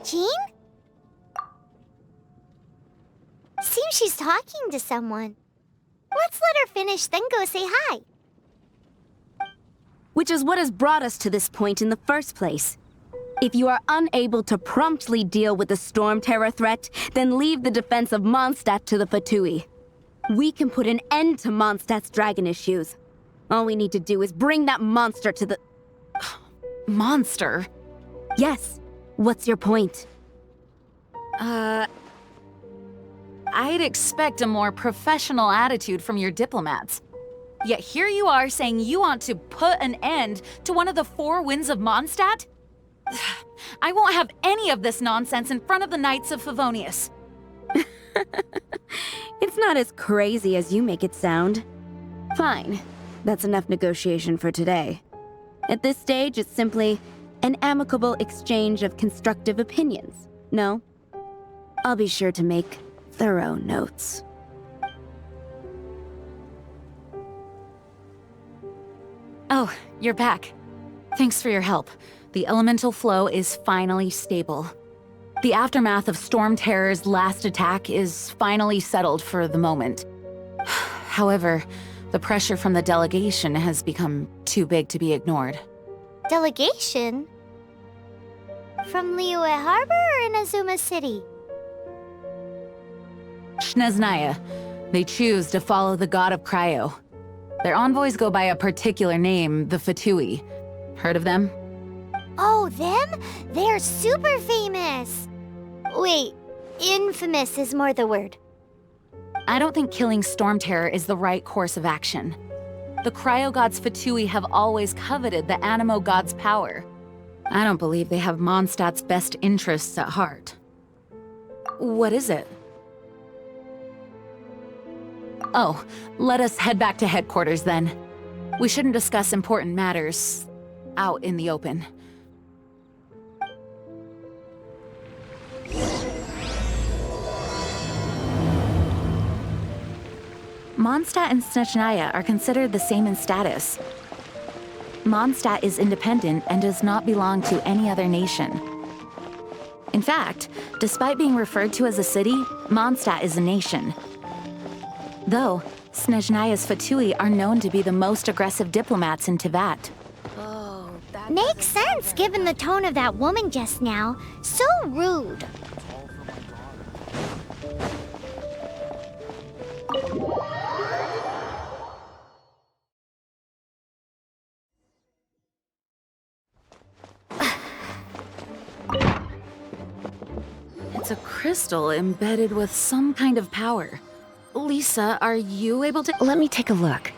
Jean? Seems she's talking to someone. Let's let her finish, then go say hi. Which is what has brought us to this point in the first place. If you are unable to promptly deal with the storm terror threat, then leave the defense of Mondstadt to the Fatui. We can put an end to Mondstadt's dragon issues. All we need to do is bring that monster to the... Monster? Yes. What's your point? I'd expect a more professional attitude from your diplomats. Yet here you are saying you want to put an end to one of the four winds of Mondstadt? I won't have any of this nonsense in front of the Knights of Favonius. It's not as crazy as you make it sound. Fine. That's enough negotiation for today. At this stage, it's simply an amicable exchange of constructive opinions. No? I'll be sure to make thorough notes. Oh, you're back. Thanks for your help. The elemental flow is finally stable. The aftermath of Storm Terror's last attack is finally settled for the moment. However, the pressure from the delegation has become too big to be ignored. Delegation? From Liyue Harbor or Inazuma City? Snezhnaya. They choose to follow the god of Cryo. Their envoys go by a particular name, the Fatui. Heard of them? Oh, them? They're super famous! Wait, infamous is more the word. I don't think killing Storm Terror is the right course of action. The Cryo God's Fatui have always coveted the Animo God's power. I don't believe they have Mondstadt's best interests at heart. What is it? Oh, let us head back to headquarters then. We shouldn't discuss important matters out in the open. Mondstadt and Snezhnaya are considered the same in status. Mondstadt is independent and does not belong to any other nation. In fact, despite being referred to as a city, Mondstadt is a nation. Though, Snezhnaya's Fatui are known to be the most aggressive diplomats in Teyvat. Makes sense given the tone of that woman just now. So rude. It's a crystal embedded with some kind of power. Lisa, are you able to— Let me take a look.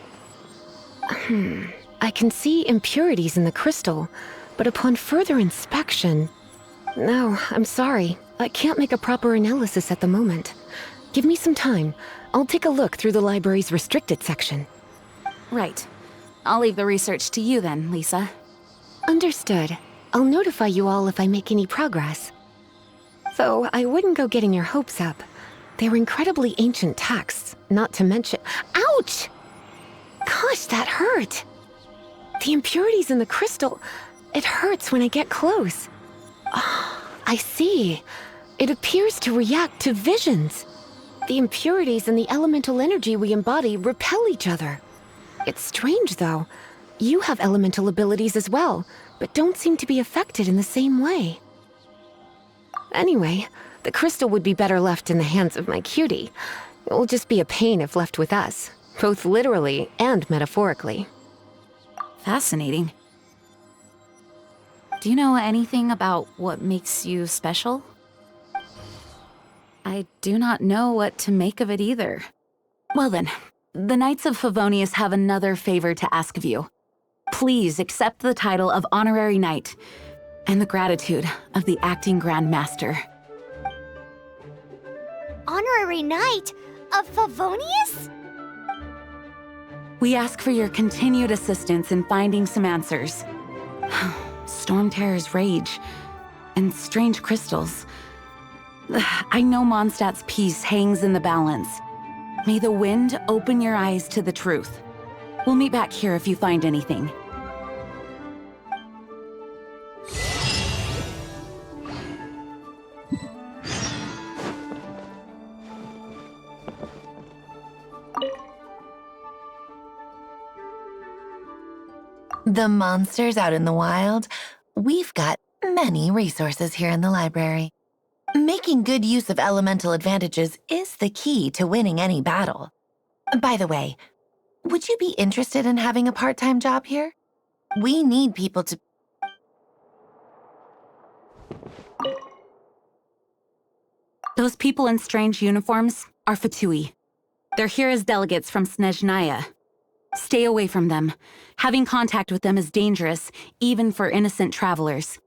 I can see impurities in the crystal, but upon further inspection... No, I'm sorry. I can't make a proper analysis at the moment. Give me some time. I'll take a look through the library's restricted section. Right. I'll leave the research to you then, Lisa. Understood. I'll notify you all if I make any progress. Though I wouldn't go getting your hopes up. They were incredibly ancient texts, not to mention— Ouch! Gosh, that hurt! The impurities in the crystal— it hurts when I get close. Oh, I see. It appears to react to visions. The impurities and the elemental energy we embody repel each other. It's strange, though. You have elemental abilities as well, but don't seem to be affected in the same way. Anyway, the crystal would be better left in the hands of my cutie. It will just be a pain if left with us, both literally and metaphorically. Fascinating. Do you know anything about what makes you special? I do not know what to make of it either. Well then, the Knights of Favonius have another favor to ask of you. Please accept the title of Honorary Knight and the gratitude of the Acting Grand Master. Honorary Knight of Favonius? We ask for your continued assistance in finding some answers. Storm Terror's rage and strange crystals. I know Mondstadt's peace hangs in the balance. May the wind open your eyes to the truth. We'll meet back here if you find anything. The monsters out in the wild, we've got many resources here in the library. Making good use of elemental advantages is the key to winning any battle. By the way, would you be interested in having a part-time job here? We need people to... Those people in strange uniforms are Fatui. They're here as delegates from Snezhnaya. Stay away from them. Having contact with them is dangerous, even for innocent travelers.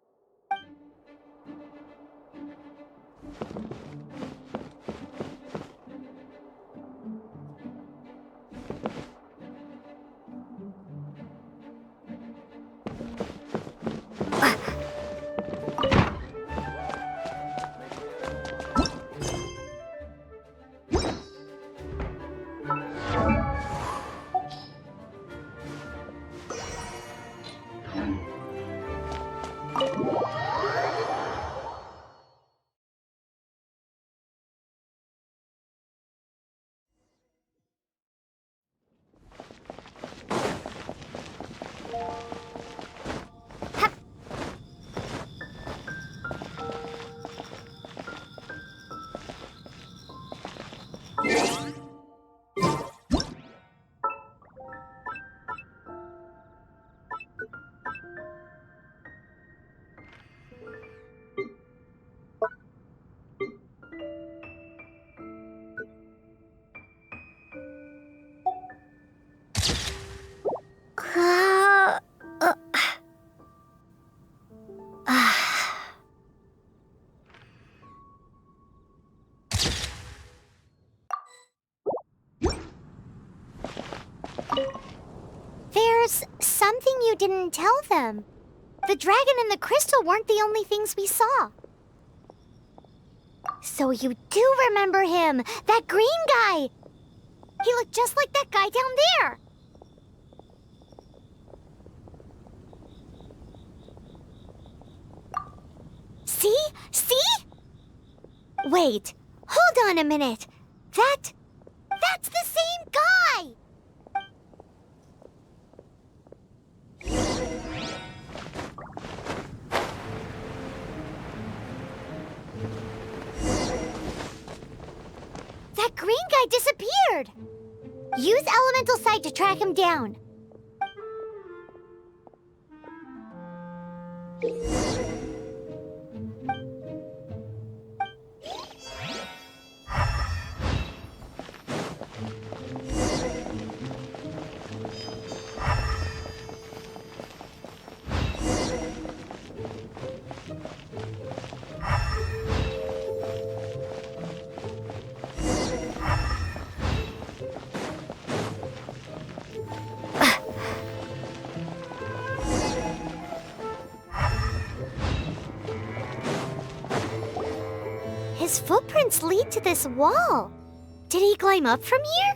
There's something you didn't tell them. The dragon and the crystal weren't the only things we saw. So you do remember him, that green guy. He looked just like that guy down there. See? See? Wait, hold on a minute. That's the same guy! That green guy disappeared! Use Elemental Sight to track him down. His footprints lead to this wall. Did he climb up from here?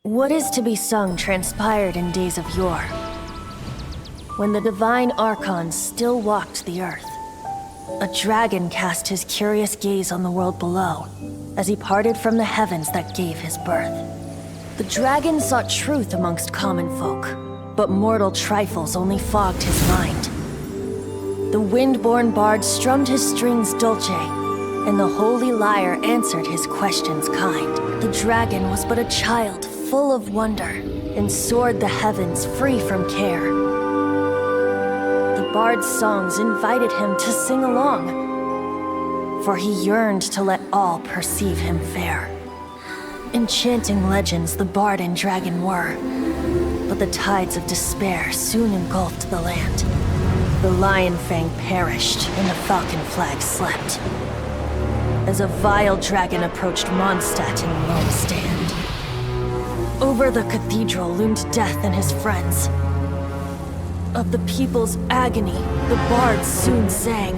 What is to be sung transpired in days of yore, when the divine archons still walked the earth. A dragon cast his curious gaze on the world below, as he parted from the heavens that gave his birth. The dragon sought truth amongst common folk, but mortal trifles only fogged his mind. The wind-born bard strummed his strings dulce, and the holy lyre answered his questions kind. The dragon was but a child full of wonder, and soared the heavens free from care. The bard's songs invited him to sing along, for he yearned to let all perceive him fair. Enchanting legends the bard and dragon were, but the tides of despair soon engulfed the land. The lion fang perished, and the falcon flag slept, as a vile dragon approached Mondstadt in lone stand. Over the cathedral loomed death and his friends. Of the people's agony, the bards soon sang.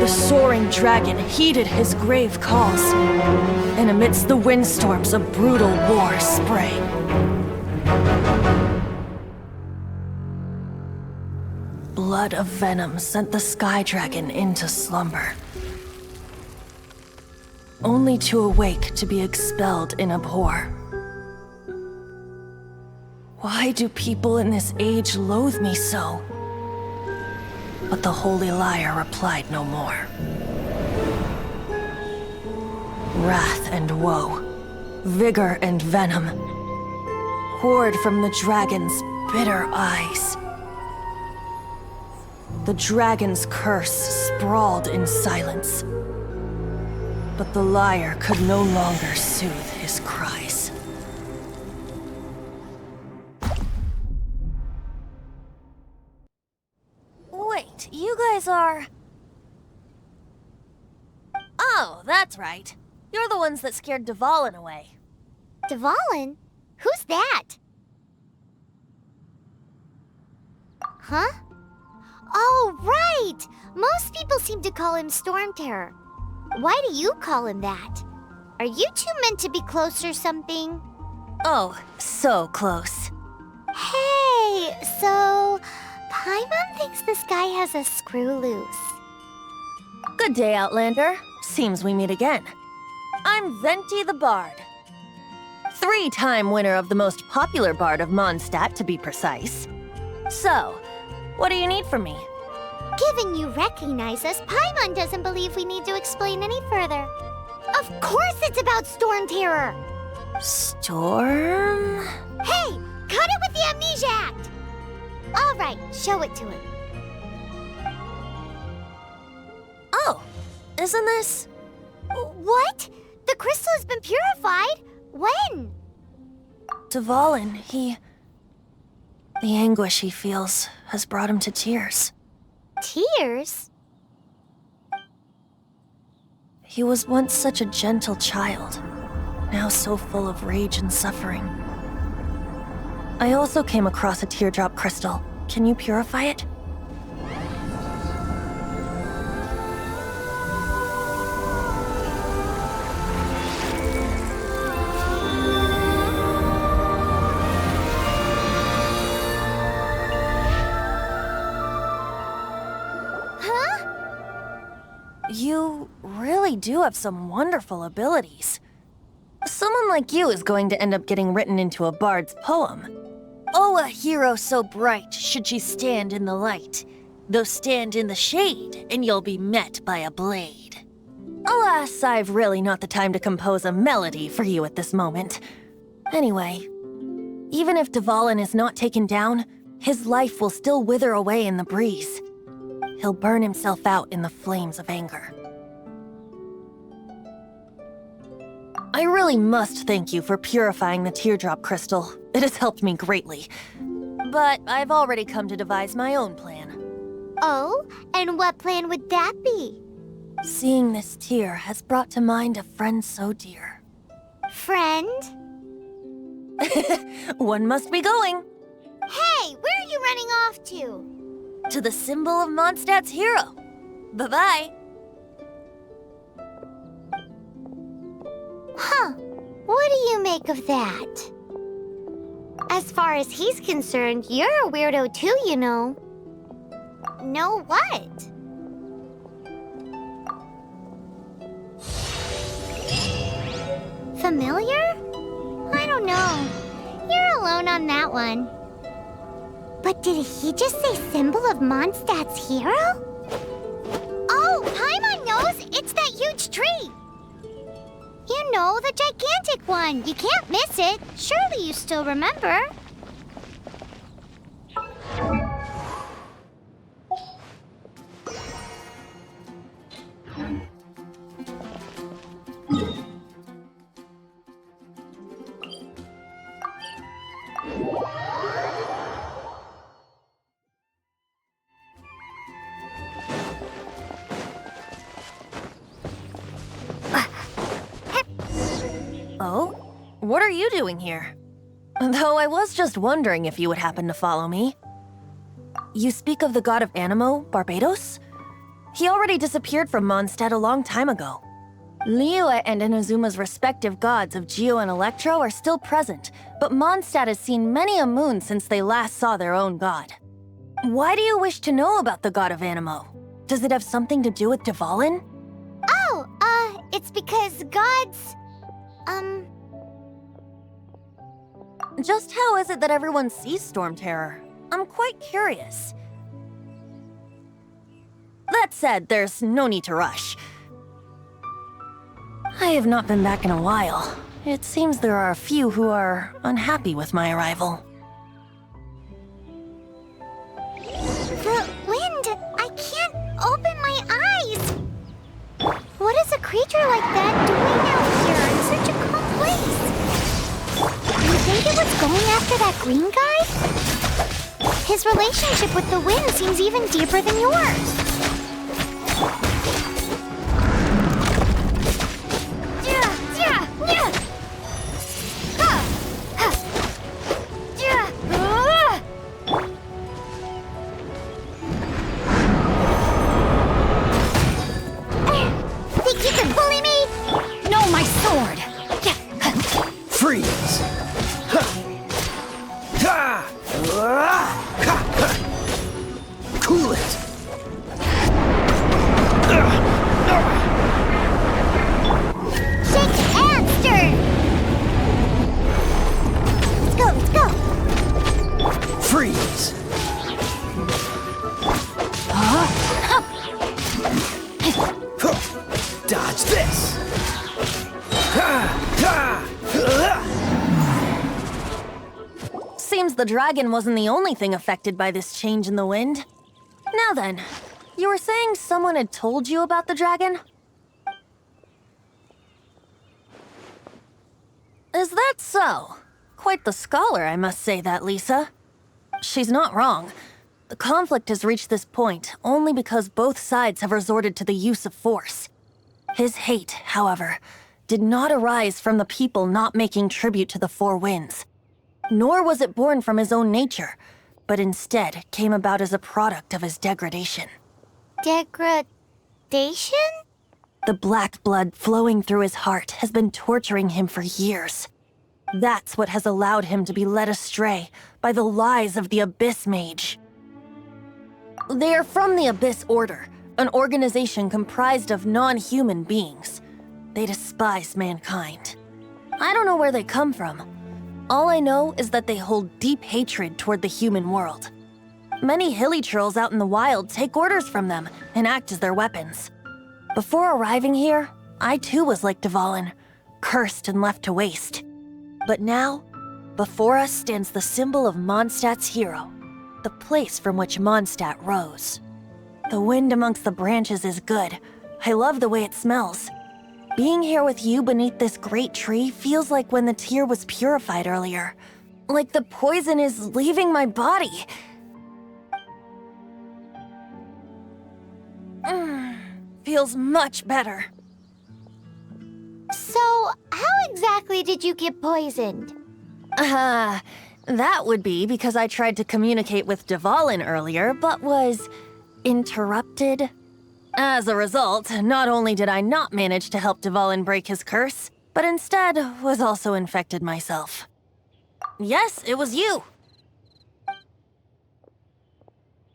The soaring dragon heeded his grave calls, and amidst the windstorms a brutal war sprang. Blood of venom sent the sky dragon into slumber, only to awake to be expelled in abhor. Why do people in this age loathe me so? But the holy lyre replied no more. Wrath and woe, vigor and venom, poured from the dragon's bitter eyes. The dragon's curse sprawled in silence, but the lyre could no longer soothe his cries. Wait, you guys are... Oh, that's right. You're the ones that scared Dvalin away. Dvalin? Who's that? Huh? Oh, right! Most people seem to call him Storm Terror. Why do you call him that? Are you two meant to be close or something? Oh, so close. Hey, so... Paimon thinks this guy has a screw loose. Good day, Outlander. Seems we meet again. I'm Venti the Bard. 3-time winner of the most popular bard of Mondstadt, to be precise. So, what do you need from me? Given you recognize us, Paimon doesn't believe we need to explain any further. Of course it's about Storm Terror! Storm? Hey! Cut it with the Amnesia Act! Alright, show it to him. Oh, isn't this... What? The crystal has been purified? When? Dvalin, he... The anguish he feels has brought him to tears. Tears? He was once such a gentle child, now so full of rage and suffering. I also came across a teardrop crystal. Can you purify it? You really do have some wonderful abilities. Someone like you is going to end up getting written into a bard's poem. Oh, a hero so bright should she stand in the light, though stand in the shade, and you'll be met by a blade. Alas, I've really not the time to compose a melody for you at this moment. Anyway, even if Dvalin is not taken down, his life will still wither away in the breeze. He'll burn himself out in the flames of anger. I really must thank you for purifying the teardrop crystal. It has helped me greatly. But I've already come to devise my own plan. Oh, and what plan would that be? Seeing this tear has brought to mind a friend so dear. Friend? One must be going. Hey, where are you running off to? To the symbol of Mondstadt's hero. Bye-bye. Huh. What do you make of that? As far as he's concerned, you're a weirdo too, you know. Know what? familiar? I don't know. You're alone on that one. But did he just say symbol of Mondstadt's hero? Oh, Paimon knows! It's that huge tree! You know, the gigantic one. You can't miss it. Surely you still remember. Oh? What are you doing here? Though I was just wondering if you would happen to follow me. You speak of the god of Animo, Barbados? He already disappeared from Mondstadt a long time ago. Liyue and Inazuma's respective gods of Geo and Electro are still present, but Mondstadt has seen many a moon since they last saw their own god. Why do you wish to know about the god of Animo? Does it have something to do with Dvalin? Oh, it's because gods... Just how is it that everyone sees Storm Terror? I'm quite curious. That said, there's no need to rush. I have not been back in a while. It seems there are a few who are unhappy with my arrival. The wind! I can't open my eyes! What is a creature like that doing out here in such a calm place? You think it was going after that green guy? His relationship with the wind seems even deeper than yours. Think you can bully me? No, my sword! Freeze! Cool it! Shake and stir! Let's go! Freeze! Dodge this! Seems the dragon wasn't the only thing affected by this change in the wind. Now then, you were saying someone had told you about the dragon? Is that so? Quite the scholar, I must say that, Lisa. She's not wrong. The conflict has reached this point only because both sides have resorted to the use of force. His hate, however, did not arise from the people not making tribute to the Four Winds. Nor was it born from his own nature, but instead came about as a product of his degradation. Degradation? The black blood flowing through his heart has been torturing him for years. That's what has allowed him to be led astray by the lies of the Abyss Mage. They are from the Abyss Order, an organization comprised of non-human beings. They despise mankind. I don't know where they come from. All I know is that they hold deep hatred toward the human world. Many hilly trolls out in the wild take orders from them and act as their weapons. Before arriving here, I too was like Dvalin, cursed and left to waste. But now, before us stands the symbol of Mondstadt's hero, the place from which Mondstadt rose. The wind amongst the branches is good. I love the way it smells. Being here with you beneath this great tree feels like when the tear was purified earlier. Like the poison is leaving my body. Feels much better. So, how exactly did you get poisoned? That would be because I tried to communicate with Dvalin earlier, but was interrupted. As a result, not only did I not manage to help Dvalin break his curse, but instead was also infected myself. Yes, it was you.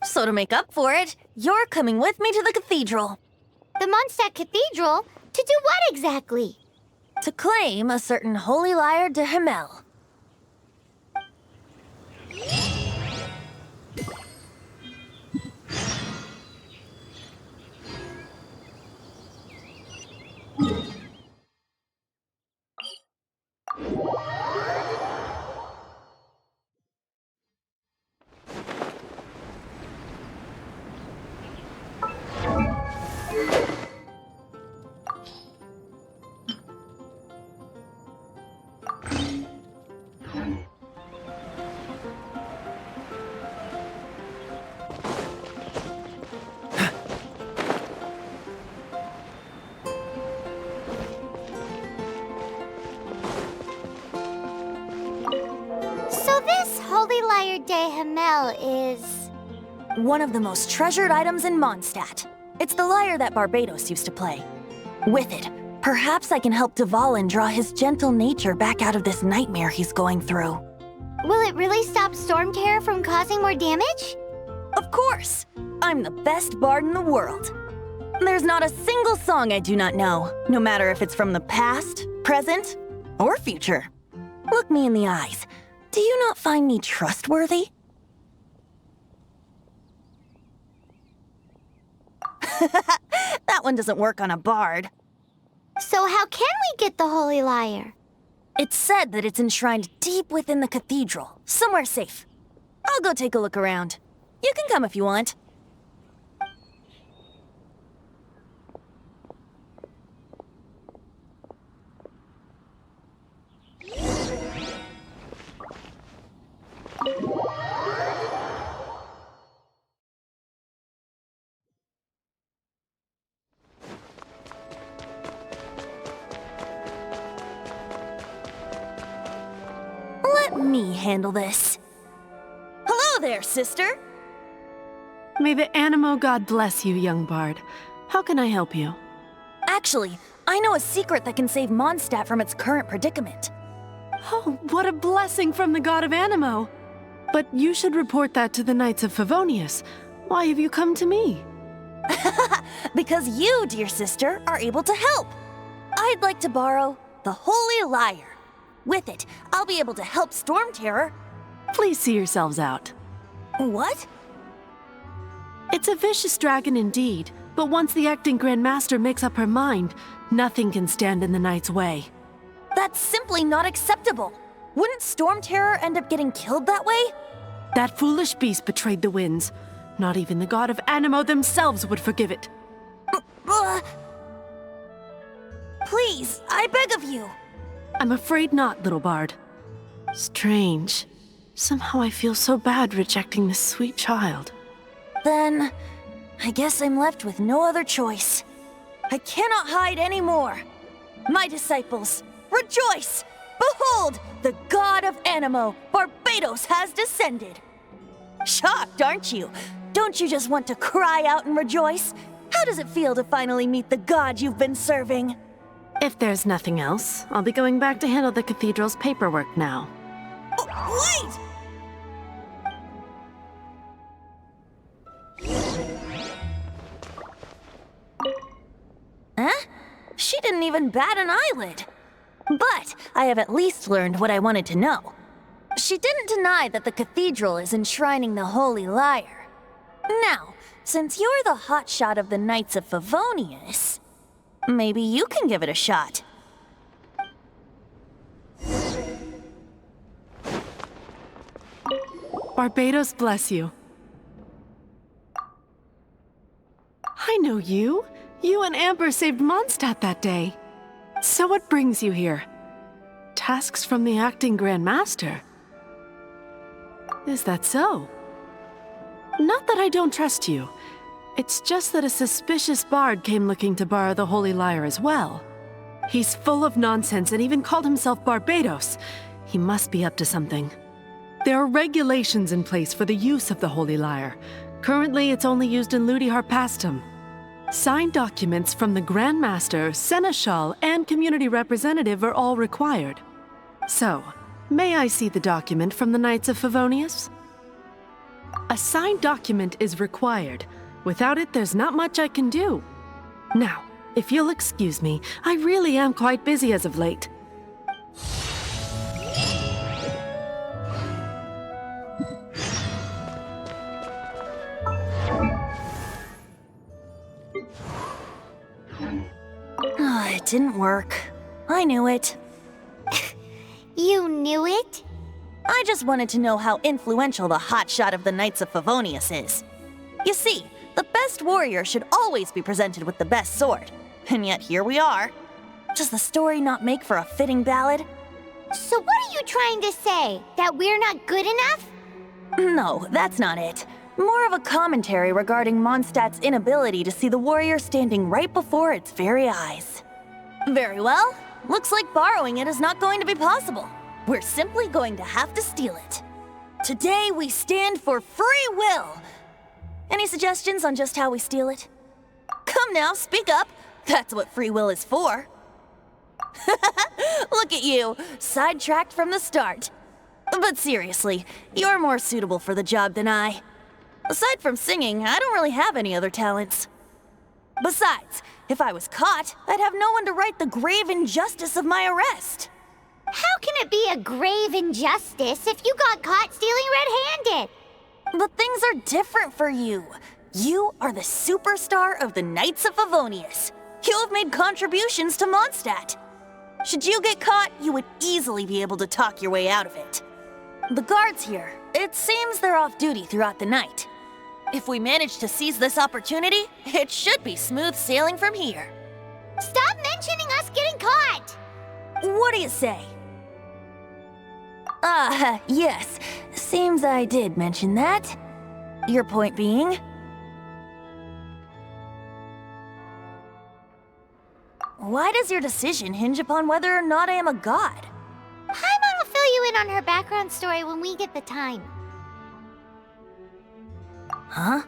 So to make up for it, you're coming with me to the cathedral. The Mondstadt Cathedral? To do what exactly? to claim a certain holy lyre de Himmel. So this Holy Lyre de Himmel is... One of the most treasured items in Mondstadt. It's the lyre that Barbados used to play. With it, perhaps I can help Dvalin draw his gentle nature back out of this nightmare he's going through. Will it really stop Storm Terror from causing more damage? Of course! I'm the best bard in the world. There's not a single song I do not know, no matter if it's from the past, present, or future. Look me in the eyes. Do you not find me trustworthy? That one doesn't work on a bard. So how can we get the Holy Lyre? It's said that it's enshrined deep within the cathedral, somewhere safe. I'll go take a look around. You can come if you want. Let me handle this. Hello there, sister! May the Animo God bless you, young bard. How can I help you? Actually, I know a secret that can save Mondstadt from its current predicament. Oh, what a blessing from the God of Animo! But you should report that to the Knights of Favonius. Why have you come to me? Because you, dear sister, are able to help. I'd like to borrow the Holy Lyre. With it, I'll be able to help Storm Terror. Please see yourselves out. What? It's a vicious dragon indeed, but once the acting Grand Master makes up her mind, nothing can stand in the Knight's way. That's simply not acceptable. Wouldn't Storm Terror end up getting killed that way? That foolish beast betrayed the winds. Not even the God of Animo themselves would forgive it. Please, I beg of you. I'm afraid not, little bard. Strange. Somehow I feel so bad rejecting this sweet child. Then, I guess I'm left with no other choice. I cannot hide anymore. My disciples, rejoice! Behold, the God of Animo, Barbados, has descended. Shocked, aren't you? Don't you just want to cry out and rejoice? How does it feel to finally meet the God you've been serving? If there's nothing else, I'll be going back to handle the cathedral's paperwork now. Oh, wait! Huh? She didn't even bat an eyelid. But I have at least learned what I wanted to know. She didn't deny that the cathedral is enshrining the Holy Lyre. Now, since you're the hotshot of the Knights of Favonius, maybe you can give it a shot. Barbados bless you. I know you. You and Amber saved Mondstadt that day. So what brings you here? Tasks from the acting Grand Master. Is that so? Not that I don't trust you. It's just that a suspicious bard came looking to borrow the Holy Lyre as well. He's full of nonsense and even called himself Barbados. He must be up to something. There are regulations in place for the use of the Holy Lyre. Currently, it's only used in Ludi Harpastum. Signed documents from the Grand Master, Seneschal, and Community Representative are all required. So, may I see the document from the Knights of Favonius? A signed document is required. Without it, there's not much I can do. Now, If you'll excuse me, I really am quite busy as of late. It didn't work. I knew it. You knew it? I just wanted to know how influential the hotshot of the Knights of Favonius is. You see, the best warrior should always be presented with the best sword. And yet here we are. Does the story not make for a fitting ballad? So what are you trying to say? That we're not good enough? No, that's not it. More of a commentary regarding Mondstadt's inability to see the warrior standing right before its very eyes. Very well. Looks like borrowing it is not going to be possible. We're simply going to have to steal it. Today we stand for free will. Any suggestions on just how we steal it? Come now, speak up. That's what free will is for. Look at you, sidetracked from the start. But seriously, you're more suitable for the job than I. Aside from singing, I don't really have any other talents. Besides, if I was caught, I'd have no one to right the grave injustice of my arrest. How can it be a grave injustice if you got caught stealing red-handed? But things are different for you. You are the superstar of the Knights of Favonius. You have made contributions to Mondstadt. Should you get caught, you would easily be able to talk your way out of it. The guards here, it seems they're off duty throughout the night. If we manage to seize this opportunity, it should be smooth sailing from here. Stop mentioning us getting caught! What do you say? Yes. Seems I did mention that. Your point being? Why does your decision hinge upon whether or not I am a god? Paimon will fill you in on her background story when we get the time. Huh?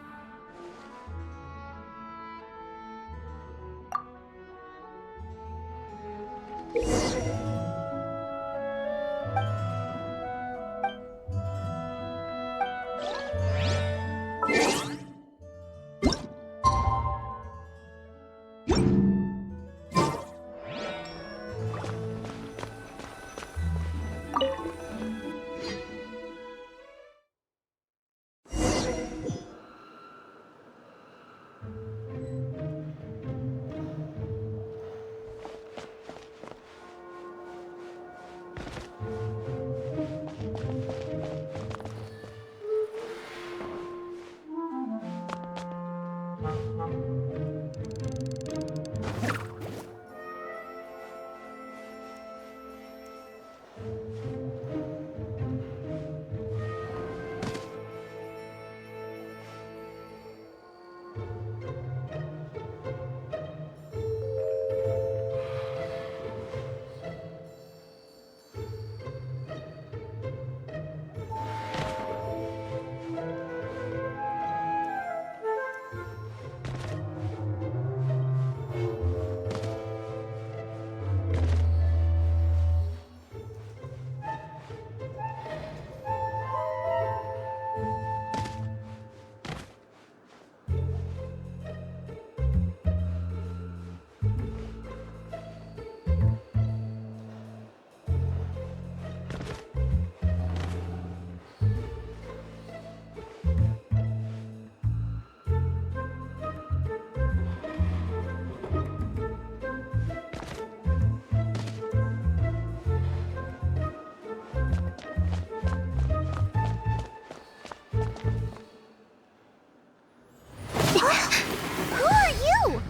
Who are you?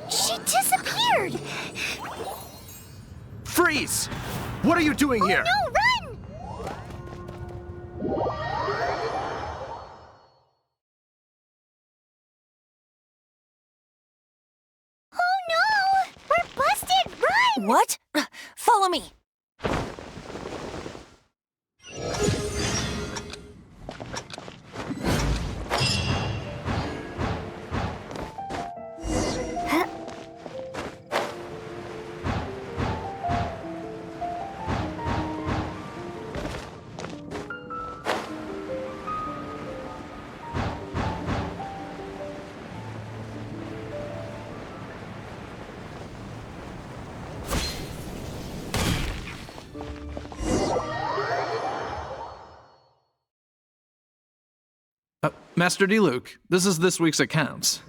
She disappeared! Freeze! What are you doing here? No, run! Oh no! We're busted! Run! What? Follow me. Master D-Luke, this is this week's accounts.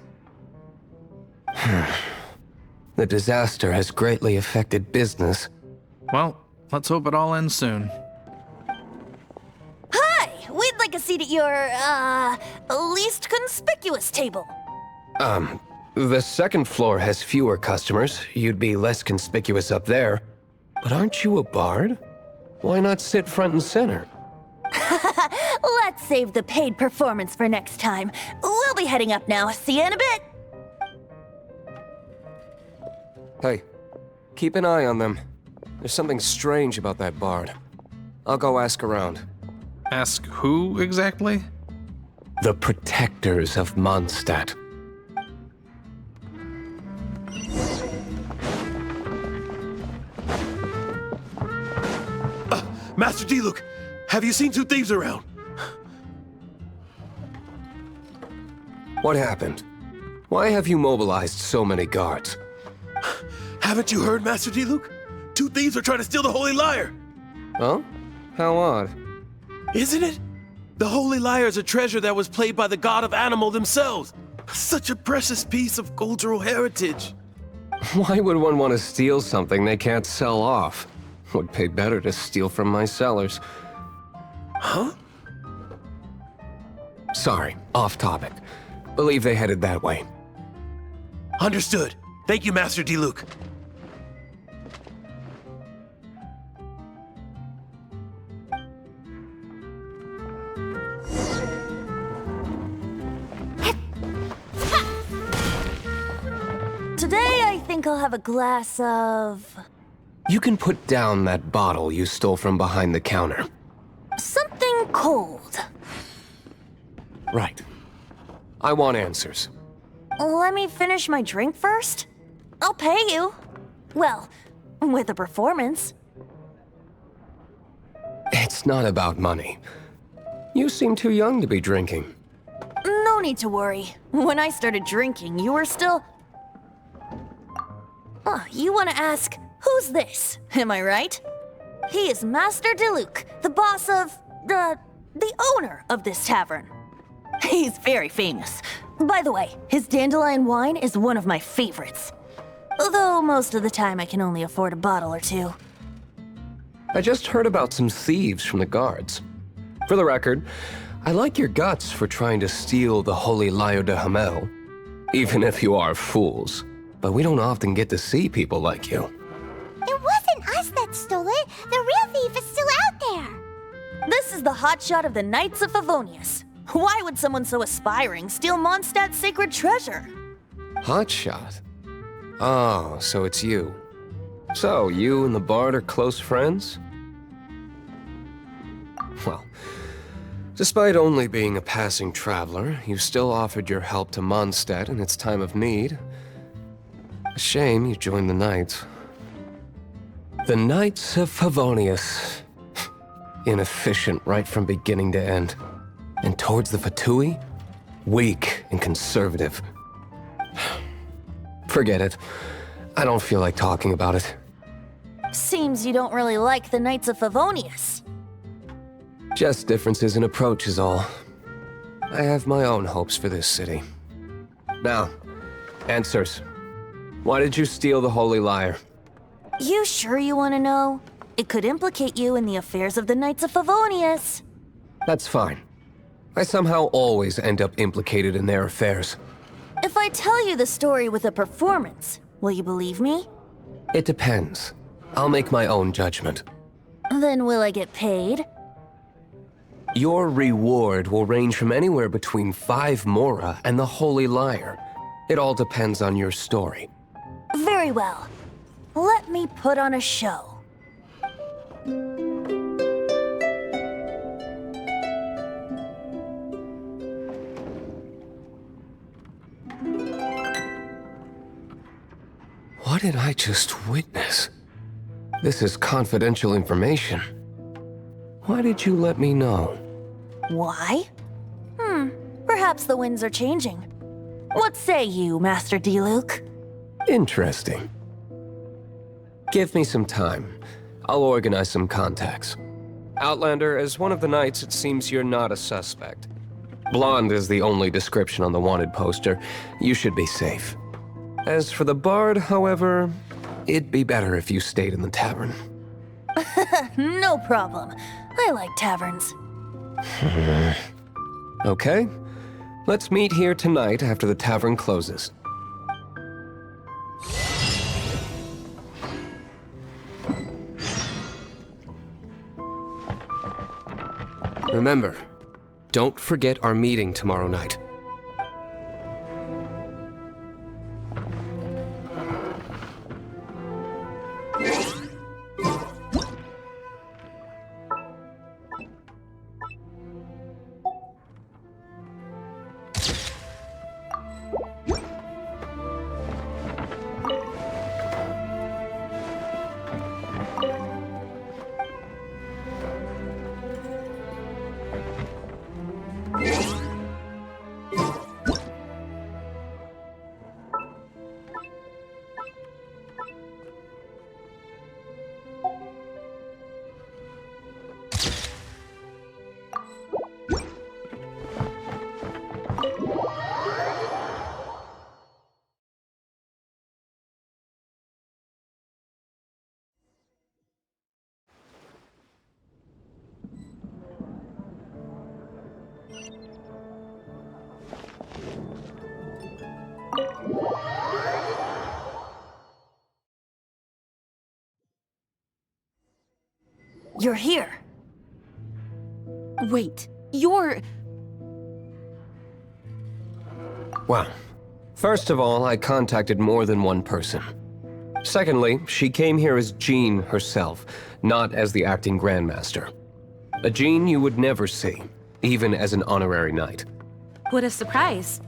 The disaster has greatly affected business. Well, let's hope it all ends soon. Hi! We'd like a seat at your, least conspicuous table. The second floor has fewer customers. You'd be less conspicuous up there. But aren't you a bard? Why not sit front and center? Let's save the paid performance for next time. We'll be heading up now. See you in a bit. Hey, keep an eye on them. There's something strange about that bard. I'll go ask around. Ask who exactly? The protectors of Mondstadt. Master D-Luke, have you seen two thieves around? What happened? Why have you mobilized so many guards? Haven't you heard, Master D-Luke? Two thieves are trying to steal the Holy Lyre. Oh? How odd. Isn't it? The Holy Lyre is a treasure that was played by the god of animal themselves. Such a precious piece of cultural heritage. Why would one want to steal something they can't sell off? Would pay better to steal from my sellers. Huh? Sorry, off topic. Believe they headed that way. Understood. Thank you, Master D-Luke. Today, I think I'll have a glass of... You can put down that bottle you stole from behind the counter. something cold. Right. I want answers. Let me finish my drink first. I'll pay you. Well, with a performance. It's not about money. You seem too young to be drinking. No need to worry. When I started drinking, you were still... Oh, you want to ask, who's this? Am I right? He is Master D-Luke, the boss of... the owner of this tavern. He's very famous. By the way, his dandelion wine is one of my favorites. Although most of the time I can only afford a bottle or two. I just heard about some thieves from the guards. For the record, I like your guts for trying to steal the Holy Lyre de Hamel. Even if you are fools. But we don't often get to see people like you. It wasn't us that stole it. The real thief is still out there. This is the hotshot of the Knights of Favonius. Why would someone so aspiring steal Mondstadt's sacred treasure? Hotshot? Oh, so it's you. So, you and the bard are close friends? Well, despite only being a passing traveler, you still offered your help to Mondstadt in its time of need. A shame you joined the Knights. The Knights of Favonius. Inefficient right from beginning to end. And towards the Fatui, weak and conservative. Forget it. I don't feel like talking about it. Seems you don't really like the Knights of Favonius. Just differences in approach is all. I have my own hopes for this city. Now, answers. Why did you steal the Holy Lyre? You sure you want to know? It could implicate you in the affairs of the Knights of Favonius. That's fine. I somehow always end up implicated in their affairs. If I tell you the story with a performance, will you believe me? It depends. I'll make my own judgment. Then will I get paid? Your reward will range from anywhere between 5 mora and the Holy Lyre. It all depends on your story. Very well. Let me put on a show. What did I just witness? This is confidential information. Why did you let me know? Why? Perhaps the winds are changing. What say you, Master D-Luke? Interesting. Give me some time. I'll organize some contacts. Outlander, as one of the knights, it seems you're not a suspect. Blonde is the only description on the wanted poster. You should be safe. As for the bard, however, it'd be better if you stayed in the tavern. No problem. I like taverns. Okay. Let's meet here tonight after the tavern closes. Remember, don't forget our meeting tomorrow night. You're here. Wait, you're... Well, first of all, I contacted more than one person. Secondly, she came here as Jean herself, not as the acting Grandmaster. A Jean you would never see, even as an honorary knight. What a surprise.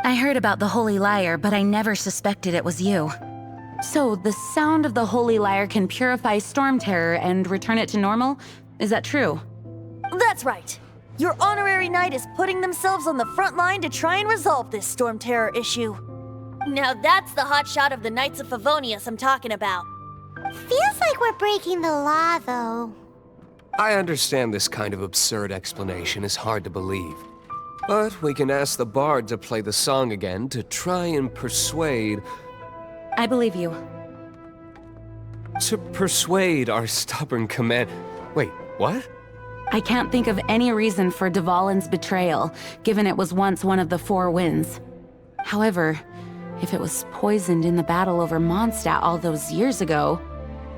I heard about the Holy Lyre, but I never suspected it was you. So, the sound of the Holy Lyre can purify Storm Terror and return it to normal? Is that true? That's right. Your honorary knight is putting themselves on the front line to try and resolve this Storm Terror issue. Now that's the hotshot of the Knights of Favonius I'm talking about. Feels like we're breaking the law, though. I understand this kind of absurd explanation is hard to believe. But we can ask the bard to play the song again to try and persuade... I believe you. To persuade our stubborn command... Wait, what? I can't think of any reason for Dvalin's betrayal, given it was once one of the Four Winds. However, if it was poisoned in the battle over Mondstadt all those years ago,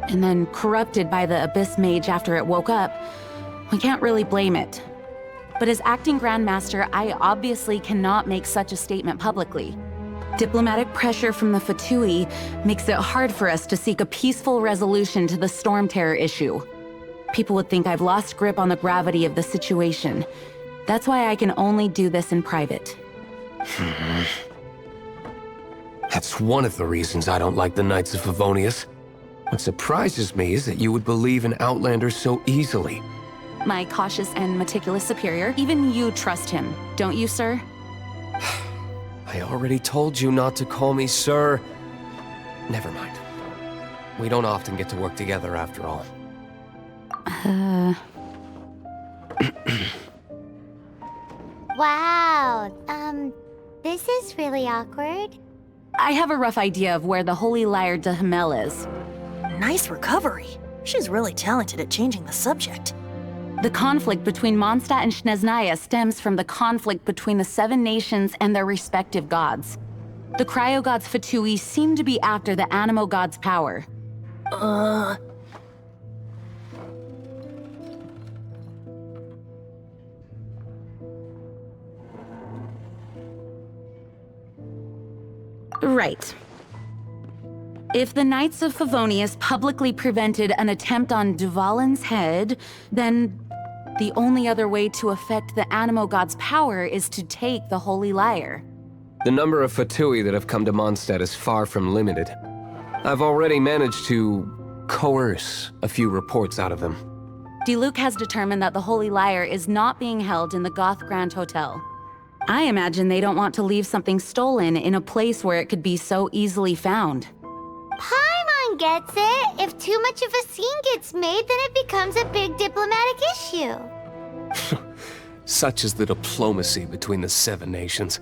and then corrupted by the Abyss Mage after it woke up, we can't really blame it. But as acting Grandmaster, I obviously cannot make such a statement publicly. Diplomatic pressure from the Fatui makes it hard for us to seek a peaceful resolution to the Storm Terror issue. People would think I've lost grip on the gravity of the situation. That's why I can only do this in private. That's one of the reasons I don't like the Knights of Favonius. What surprises me is that you would believe in Outlanders so easily. My cautious and meticulous superior, even you trust him, don't you, sir? I already told you not to call me sir. Never mind. We don't often get to work together after all. Wow, this is really awkward. I have a rough idea of where the Holy Lyre de Himmel is. Nice recovery. She's really talented at changing the subject. The conflict between Mondstadt and Snezhnaya stems from the conflict between the Seven Nations and their respective gods. The cryo-gods Fatui seem to be after the Animo god's power. Right. If the Knights of Favonius publicly prevented an attempt on Dvalin's head, then the only other way to affect the Animo god's power is to take the Holy Lyre. The number of Fatui that have come to Mondstadt is far from limited. I've already managed to coerce a few reports out of them. Diluc has determined that the Holy Lyre is not being held in the Goth Grand Hotel. I imagine they don't want to leave something stolen in a place where it could be so easily found. Paimon everyone gets it. If too much of a scene gets made, then it becomes a big diplomatic issue. Such is the diplomacy between the Seven Nations.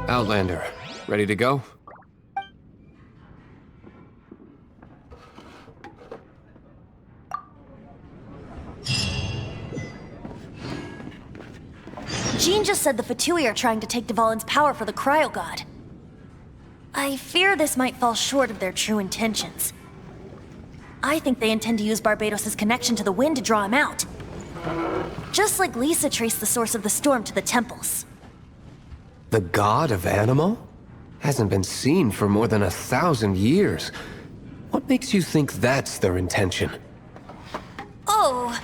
Outlander, ready to go? Jean just said the Fatui are trying to take Dvalin's power for the Cryo God. I fear this might fall short of their true intentions. I think they intend to use Barbados' connection to the wind to draw him out. Just like Lisa traced the source of the storm to the temples. The god of Animo? Hasn't been seen for more than 1,000 years. What makes you think that's their intention? Oh,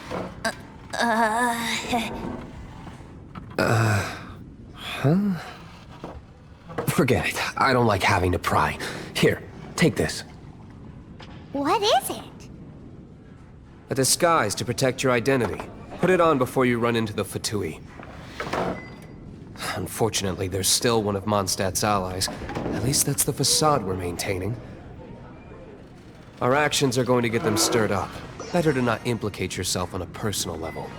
Forget it. I don't like having to pry. Here, take this. What is it? A disguise to protect your identity. Put it on before you run into the Fatui. Unfortunately, there's still one of Mondstadt's allies. At least that's the facade we're maintaining. Our actions are going to get them stirred up. Better to not implicate yourself on a personal level.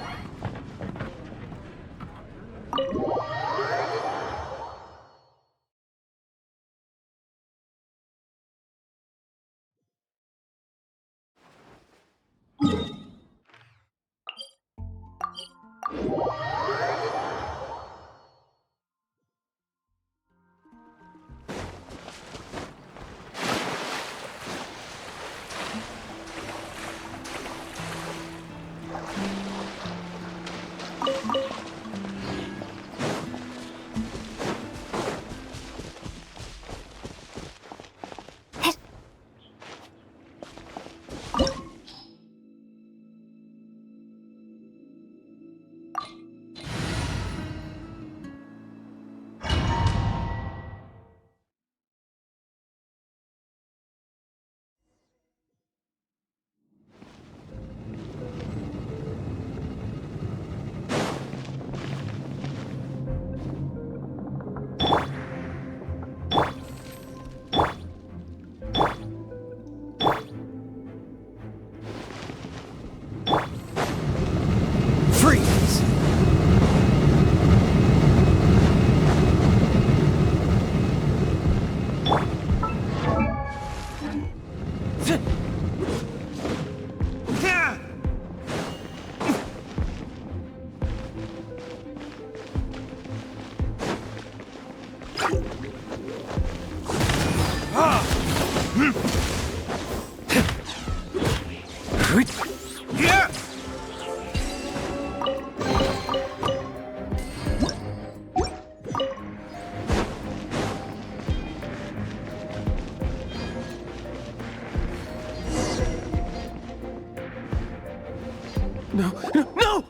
No!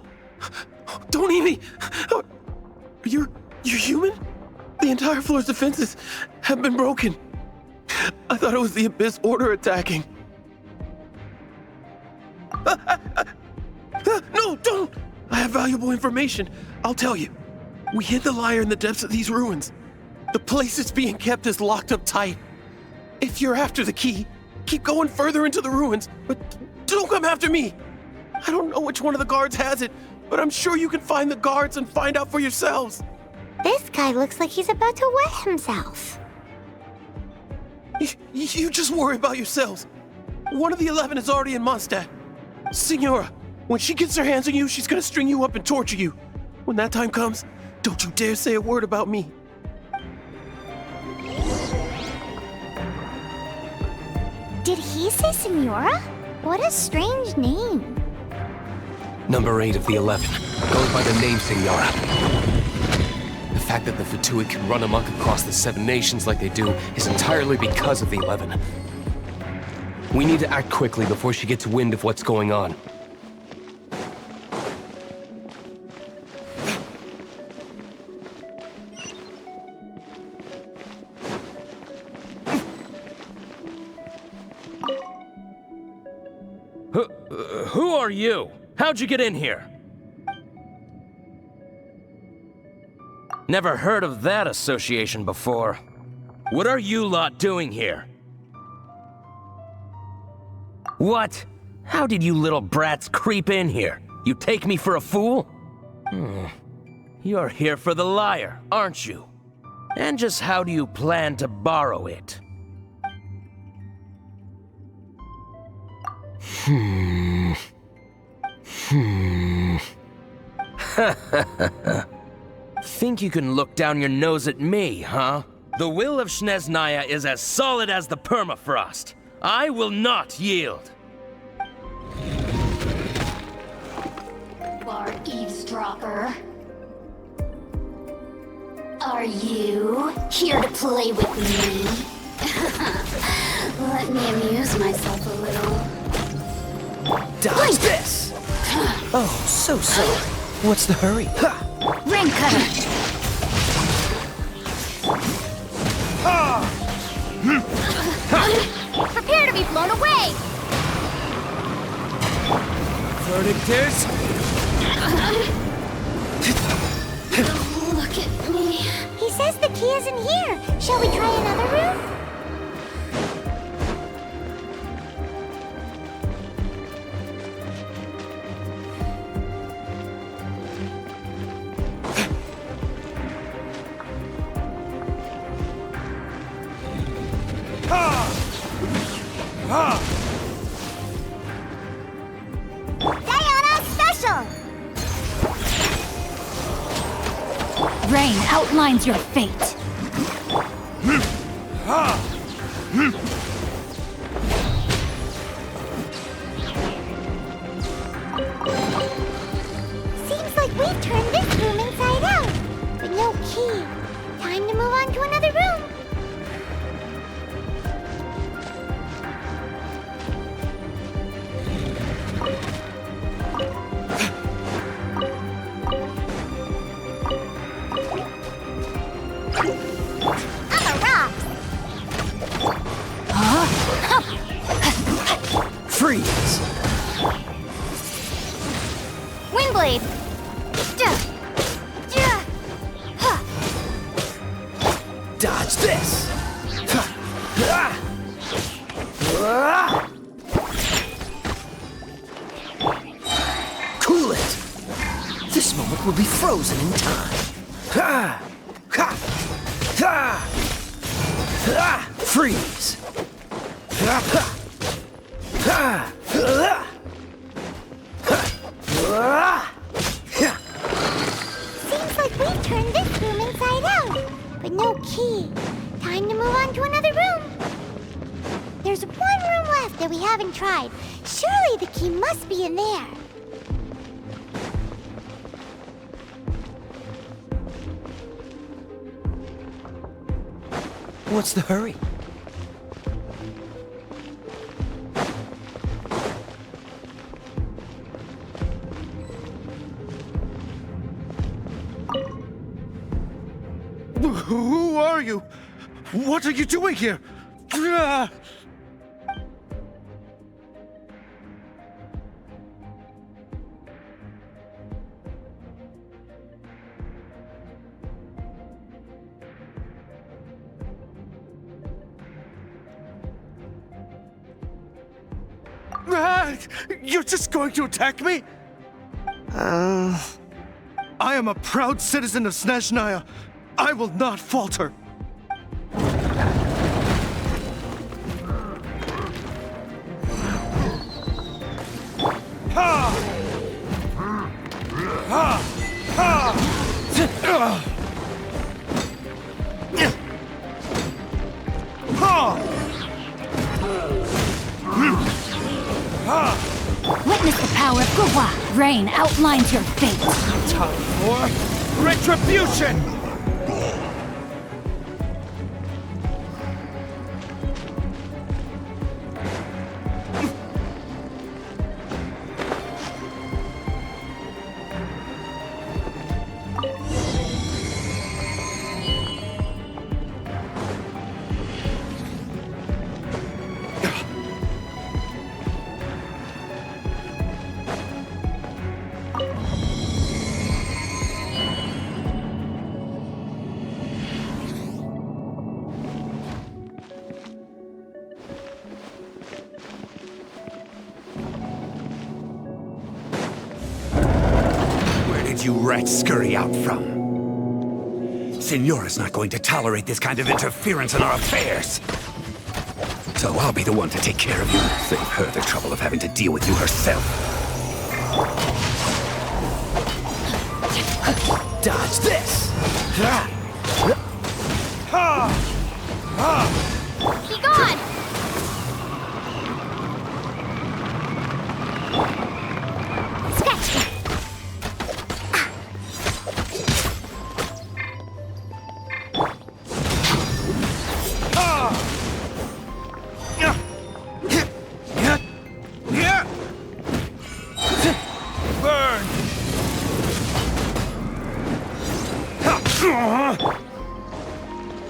Don't eat me! You're human? The entire floor's defenses have been broken. I thought it was the Abyss Order attacking. No, don't! I have valuable information. I'll tell you. We hid the lyre in the depths of these ruins. The place it's being kept is locked up tight. If you're after the key, keep going further into the ruins, but don't come after me. I don't know which one of the guards has it, but I'm sure you can find the guards and find out for yourselves. This guy looks like he's about to wet himself. You just worry about yourselves. One of the 11 is already in Mondstadt. Signora, when she gets her hands on you, she's gonna string you up and torture you. When that time comes, don't you dare say a word about me. Did he say Signora? What a strange name. Number 8 of the 11. Goes by the name Signora. The fact that the Fatui can run amok across the Seven Nations like they do is entirely because of the 11. We need to act quickly before she gets wind of what's going on. Who are you? How'd you get in here? Never heard of that association before. What are you lot doing here? What? How did you little brats creep in here? You take me for a fool? You're here for the lyre, aren't you? And just how do you plan to borrow it? Think you can look down your nose at me, huh? The will of Snezhnaya is as solid as the permafrost. I will not yield. Bar eavesdropper. Are you here to play with me? Let me amuse myself a little. Dodge this! Oh, so sorry. What's the hurry? Ring cutter. Prepare to be blown away! Verdictors? Look at me. He says the key isn't here. Shall we try another room? Diana Special! Rain outlines your fate. Seems like we've turned this room inside out. But no key. Time to move on to another room. I'm a rock. Freeze! Windblade. Dodge this! Cool it! This moment will be frozen in time. Freeze! Seems like we've turned this room inside out. But no key. Time to move on to another room. There's one room left that we haven't tried. Surely the key must be in there. What's the hurry? Who are you? What are you doing here? You're just going to attack me? I am a proud citizen of Snezhnaya. I will not falter. Witness the power of Gwa. Rain outlines your fate. Time for retribution! you rats scurry out from. Senora's not going to tolerate this kind of interference in our affairs. So I'll be the one to take care of you. Save her the trouble of having to deal with you herself. Dodge this! Be gone! Scratch!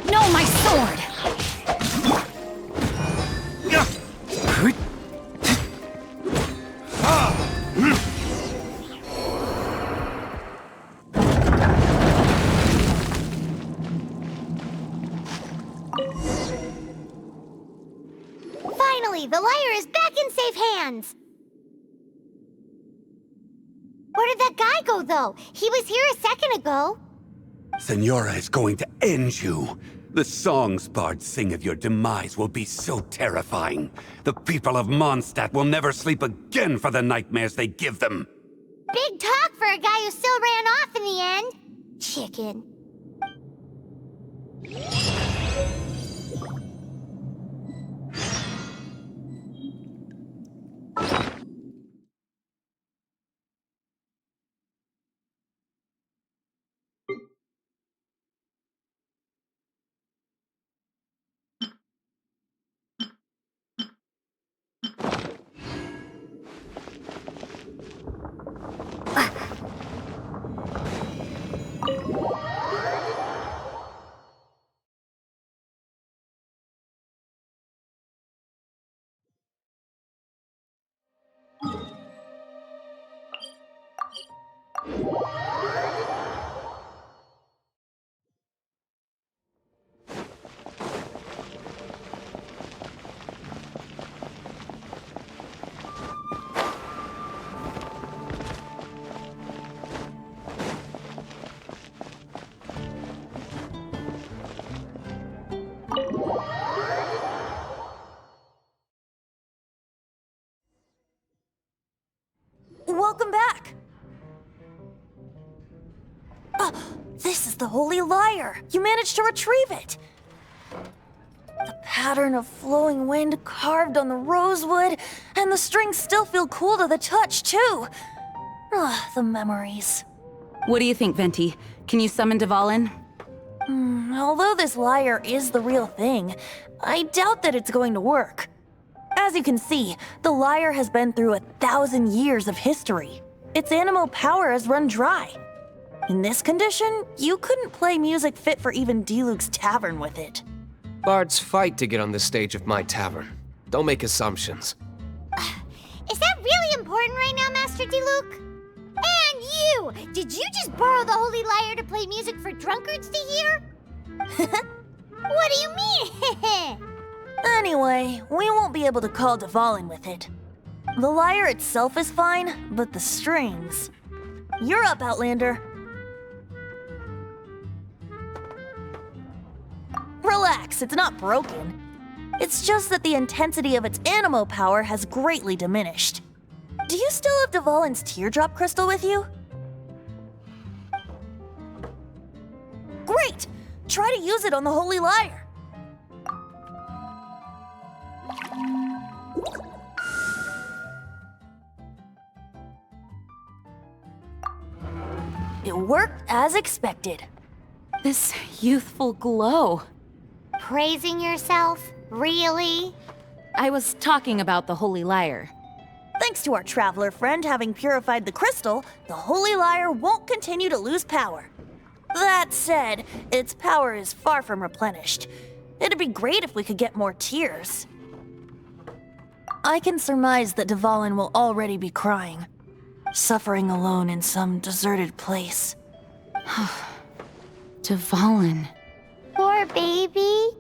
No, my sword! Finally, the lyre is back in safe hands! Where did that guy go, though? He was here a second ago. Senora is going to end you. The songs bards sing of your demise will be so terrifying. The people of Mondstadt will never sleep again for the nightmares they give them. Big talk for a guy who still ran off in the end. Chicken. Welcome back! This is the Holy Lyre! You managed to retrieve it! The pattern of flowing wind carved on the rosewood, and the strings still feel cool to the touch, too! The memories. What do you think, Venti? Can you summon Dvalin? Although this lyre is the real thing, I doubt that it's going to work. As you can see, the lyre has been through 1,000 years of history. Its animal power has run dry. In this condition, you couldn't play music fit for even D-Luke's tavern with it. Bards fight to get on the stage of my tavern. Don't make assumptions. Is that really important right now, Master D-Luke? And you! Did you just borrow the Holy Lyre to play music for drunkards to hear? What do you mean? Anyway, we won't be able to call Dvalin with it. The lyre itself is fine, but the strings... You're up, Outlander. Relax, it's not broken. It's just that the intensity of its animo power has greatly diminished. Do you still have Dvalin's teardrop crystal with you? Great! Try to use it on the Holy Lyre. It worked as expected. This youthful glow. Praising yourself? Really? I was talking about the Holy Lyre. Thanks to our traveler friend having purified the crystal, the Holy Lyre won't continue to lose power. That said, its power is far from replenished. It'd be great if we could get more tears. I can surmise that Dvalin will already be crying, suffering alone in some deserted place. Dvalin. Poor baby.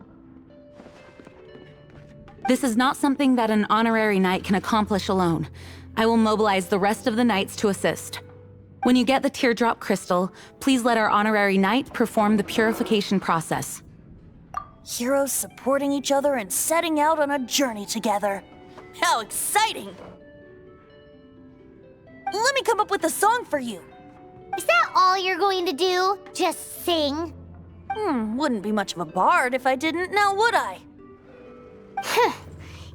This is not something that an honorary knight can accomplish alone. I will mobilize the rest of the knights to assist. When you get the teardrop crystal, please let our honorary knight perform the purification process. Heroes supporting each other and setting out on a journey together. How exciting! Let me come up with a song for you. Is that all you're going to do? Just sing? Wouldn't be much of a bard if I didn't, now would I?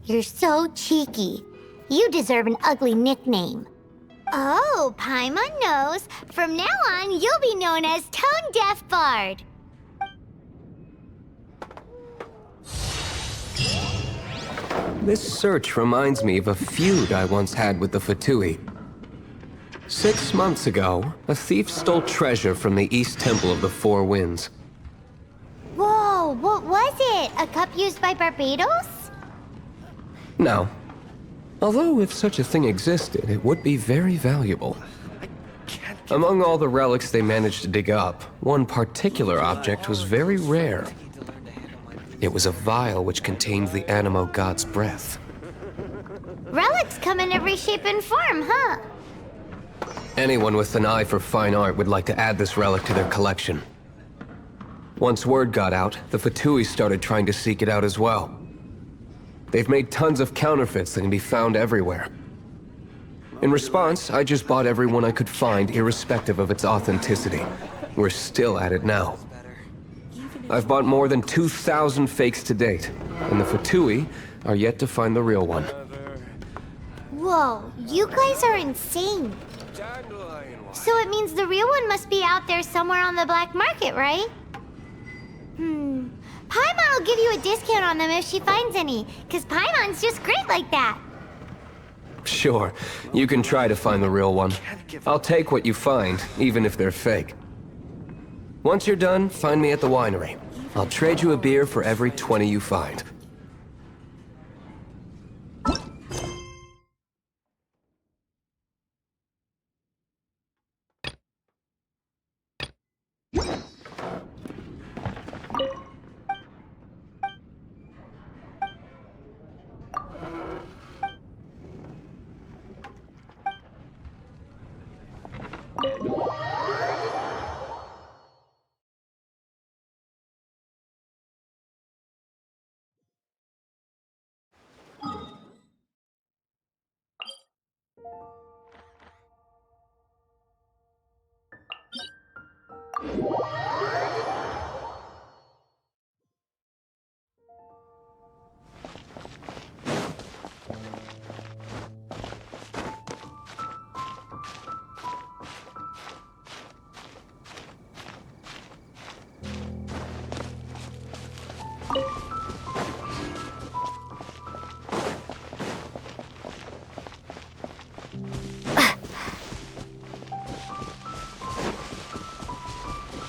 You're so cheeky. You deserve an ugly nickname. Oh, Paimon knows. From now on, you'll be known as Tone Deaf Bard. This search reminds me of a feud I once had with the Fatui. 6 months ago, a thief stole treasure from the East Temple of the Four Winds. Whoa, what was it? A cup used by Barbados? No. Although if such a thing existed, it would be very valuable. Among all the relics they managed to dig up, one particular object was very rare. It was a vial which contained the Animo god's breath. Relics come in every shape and form, huh? Anyone with an eye for fine art would like to add this relic to their collection. Once word got out, the Fatui started trying to seek it out as well. They've made tons of counterfeits that can be found everywhere. In response, I just bought every one I could find, irrespective of its authenticity. We're still at it now. I've bought more than 2,000 fakes to date, and the Fatui are yet to find the real one. Whoa, you guys are insane. So it means the real one must be out there somewhere on the black market, right? Paimon will give you a discount on them if she finds any, because Paimon's just great like that. Sure, you can try to find the real one. I'll take what you find, even if they're fake. Once you're done, find me at the winery. I'll trade you a beer for every 20 you find.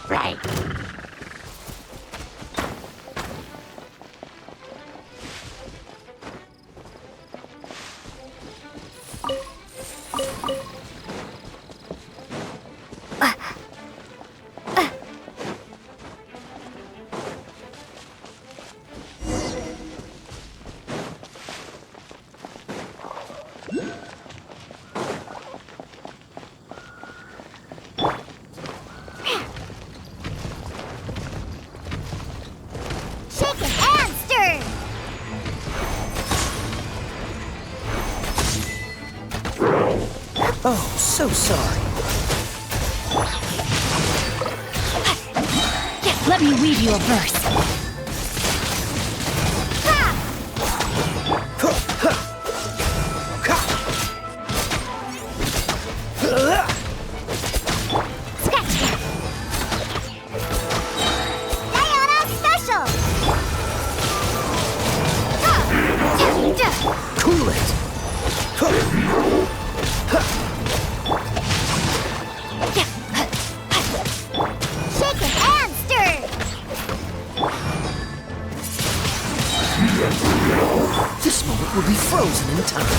Right. Oh, so sorry. Let me read you a verse. Cool it. Shaken and stirred. This moment will be frozen in time.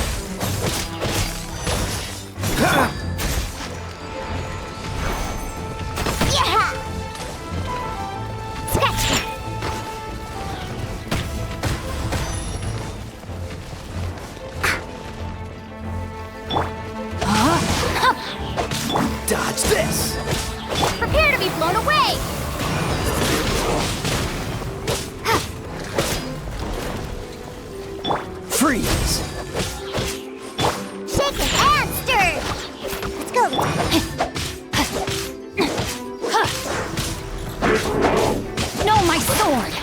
Dodge Freeze! Shaken and stirred! Let's go! No, my sword!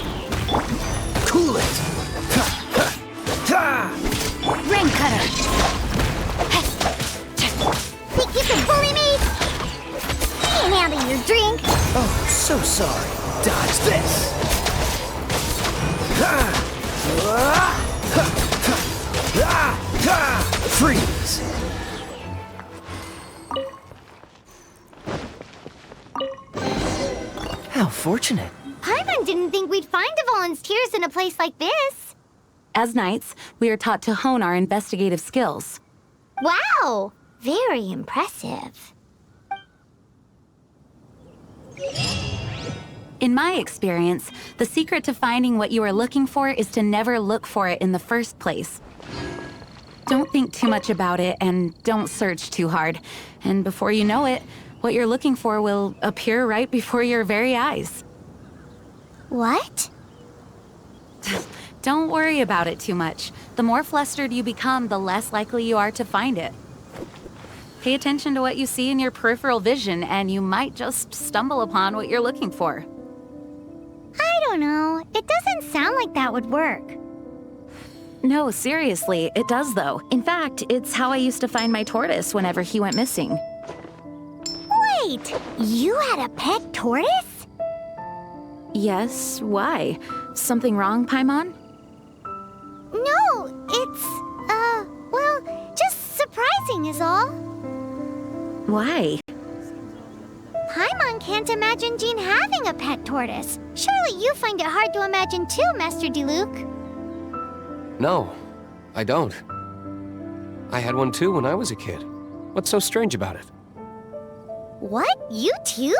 Cool it! Ring cutter! Think you can bully me? Ain't having your drink! Oh, so sorry. Dodge this! Freeze! How fortunate. Paimon didn't think we'd find the volunteers in a place like this. As knights, we are taught to hone our investigative skills. Wow! Very impressive. In my experience, the secret to finding what you are looking for is to never look for it in the first place. Don't think too much about it and don't search too hard. And before you know it, what you're looking for will appear right before your very eyes. What? Don't worry about it too much. The more flustered you become, the less likely you are to find it. Pay attention to what you see in your peripheral vision, and you might just stumble upon what you're looking for. I don't know. It doesn't sound like that would work. No, seriously, it does though. In fact, it's how I used to find my tortoise whenever he went missing. Wait! You had a pet tortoise? Yes, why? Something wrong, Paimon? No, it's, well, just surprising is all. Why? Paimon can't imagine Jean having a pet tortoise. Surely you find it hard to imagine too, Master Diluc. No, I don't. I had one too when I was a kid. What's so strange about it? What? You too?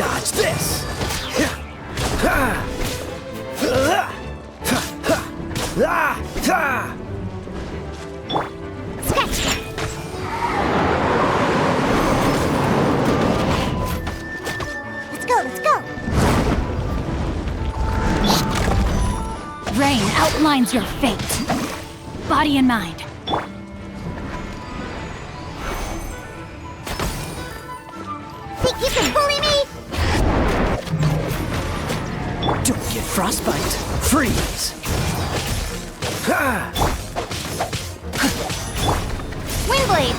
Dodge this! Sketch that! Let's go, let's go! Rain outlines your fate. Body and mind. Think you can bully me? Don't get frostbite. Freeze! Windblade!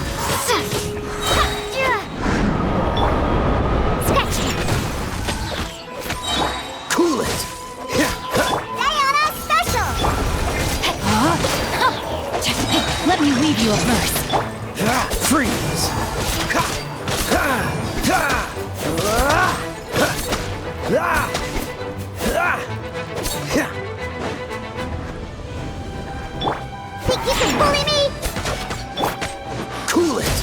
Sketch that! Cool it! Diana Special! Let me weave you a verse. Freeze! Think you can bully me? Cool it!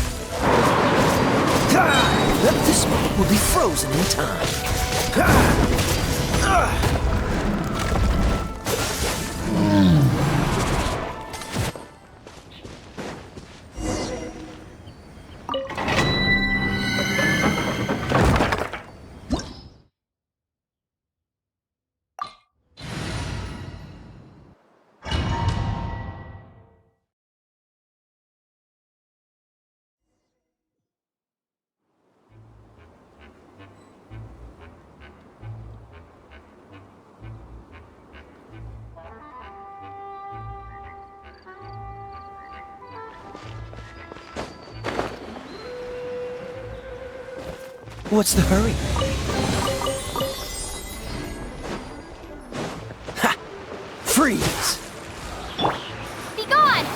This moment will be frozen in time. What's the hurry? Ha! Freeze! Be gone!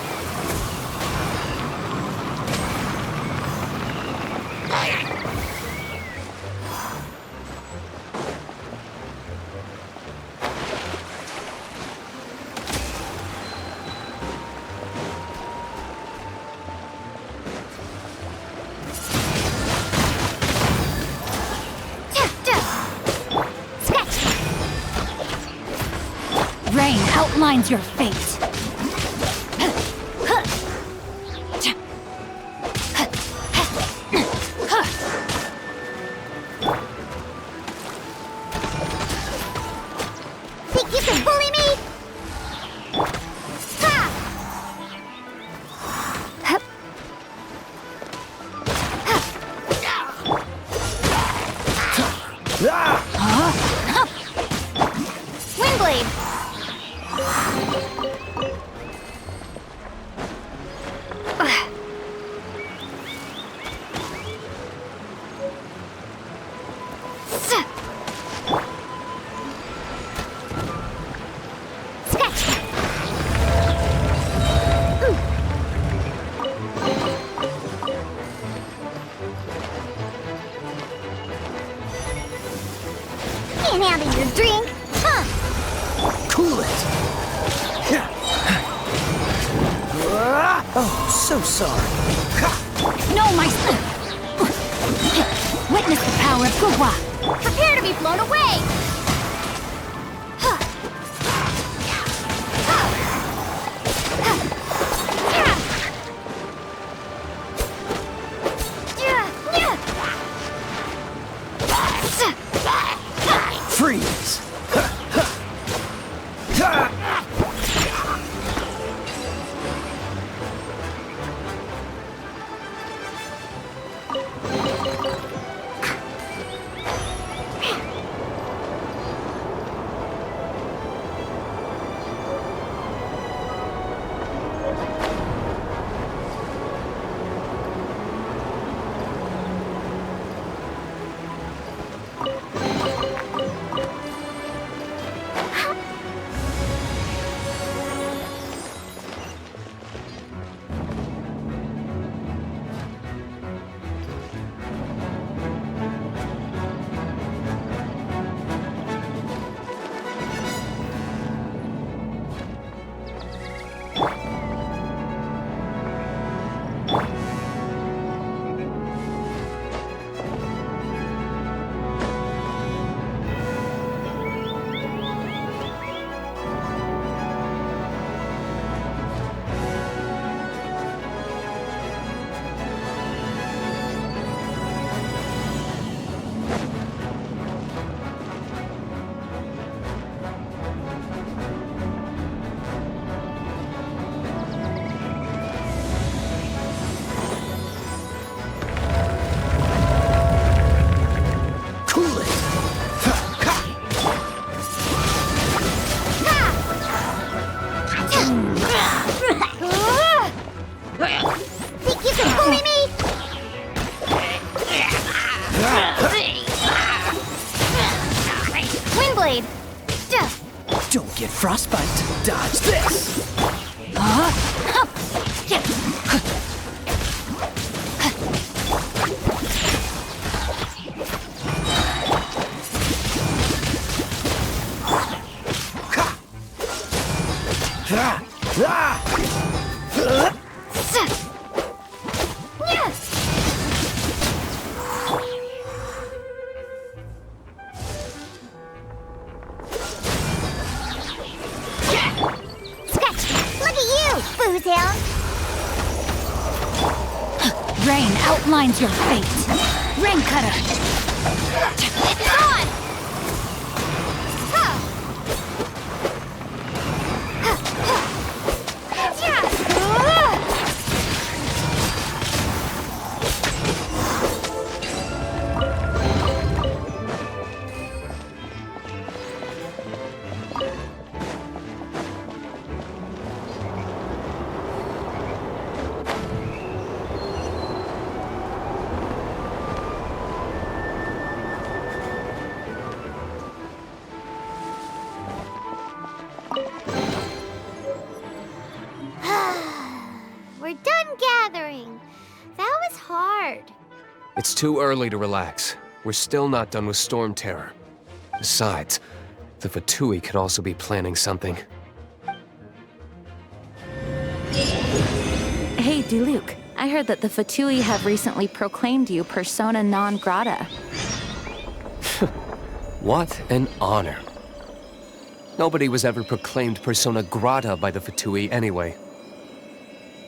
Rain outlines your fate. Think you can bully me? Ha! Windblade! Can't handle your drink, huh? Cool it! Oh, so sorry. No, my son! Witness the power of Gugwa! Prepare to be blown away! Freeze! get frostbite. Dodge this! Rain outlines your fate. Rain cutter. It's on! We're done gathering. That was hard. It's too early to relax. We're still not done with Storm Terror. Besides, the Fatui could also be planning something. Hey, Diluc. I heard that the Fatui have recently proclaimed you persona non grata. What an honor. Nobody was ever proclaimed persona grata by the Fatui anyway.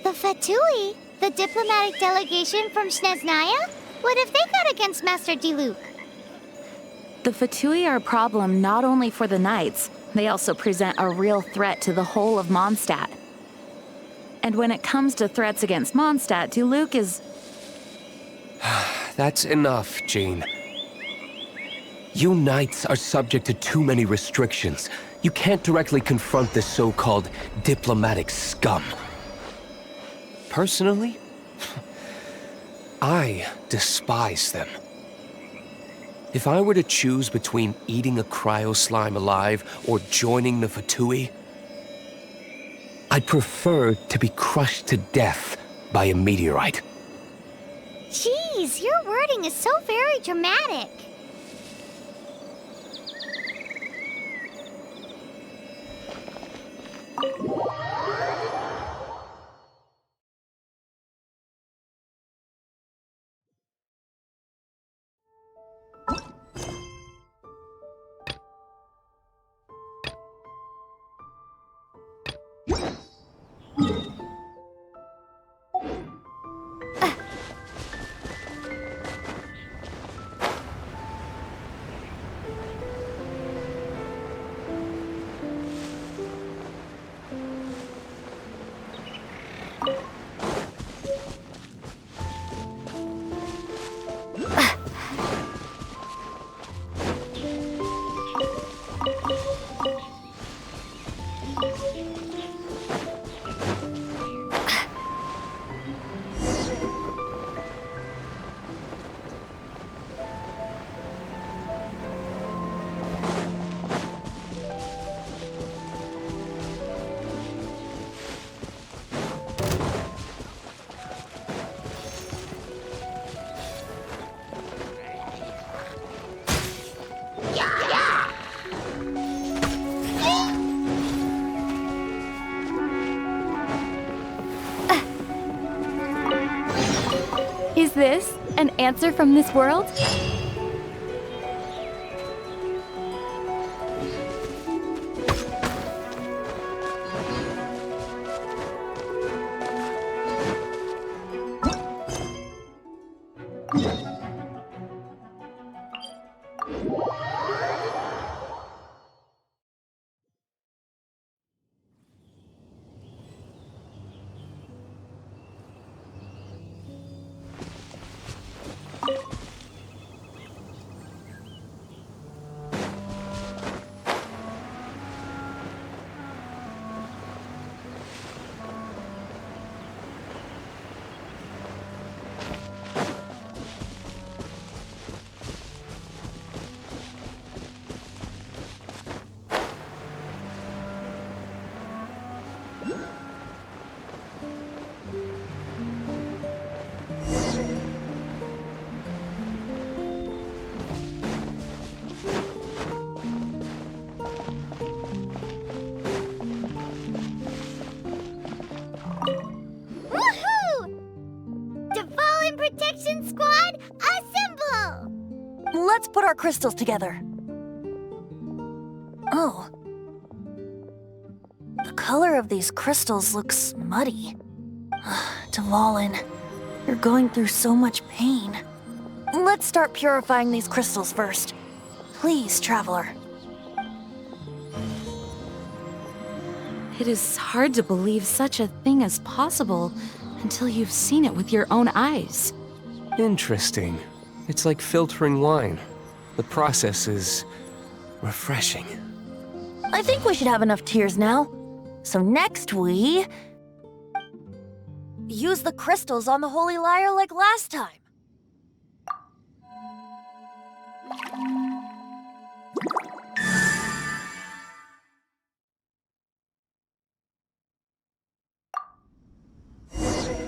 The Fatui? The diplomatic delegation from Snezhnaya? What have they got against Master Diluc? The Fatui are a problem not only for the Knights, they also present a real threat to the whole of Mondstadt. And when it comes to threats against Mondstadt, Diluc is... That's enough, Jean. You Knights are subject to too many restrictions. You can't directly confront this so-called diplomatic scum. Personally, I despise them. If I were to choose between eating a cryo-slime alive or joining the Fatui, I'd prefer to be crushed to death by a meteorite. Jeez, your wording is so very dramatic. Is this an answer from this world? Let's put our crystals together. Oh. The color of these crystals looks muddy. Dvalin, you're going through so much pain. Let's start purifying these crystals first. Please, Traveler. It is hard to believe such a thing is possible until you've seen it with your own eyes. Interesting. It's like filtering wine. The process is refreshing. I think we should have enough tears now. So next we... use the crystals on the Holy Lyre like last time.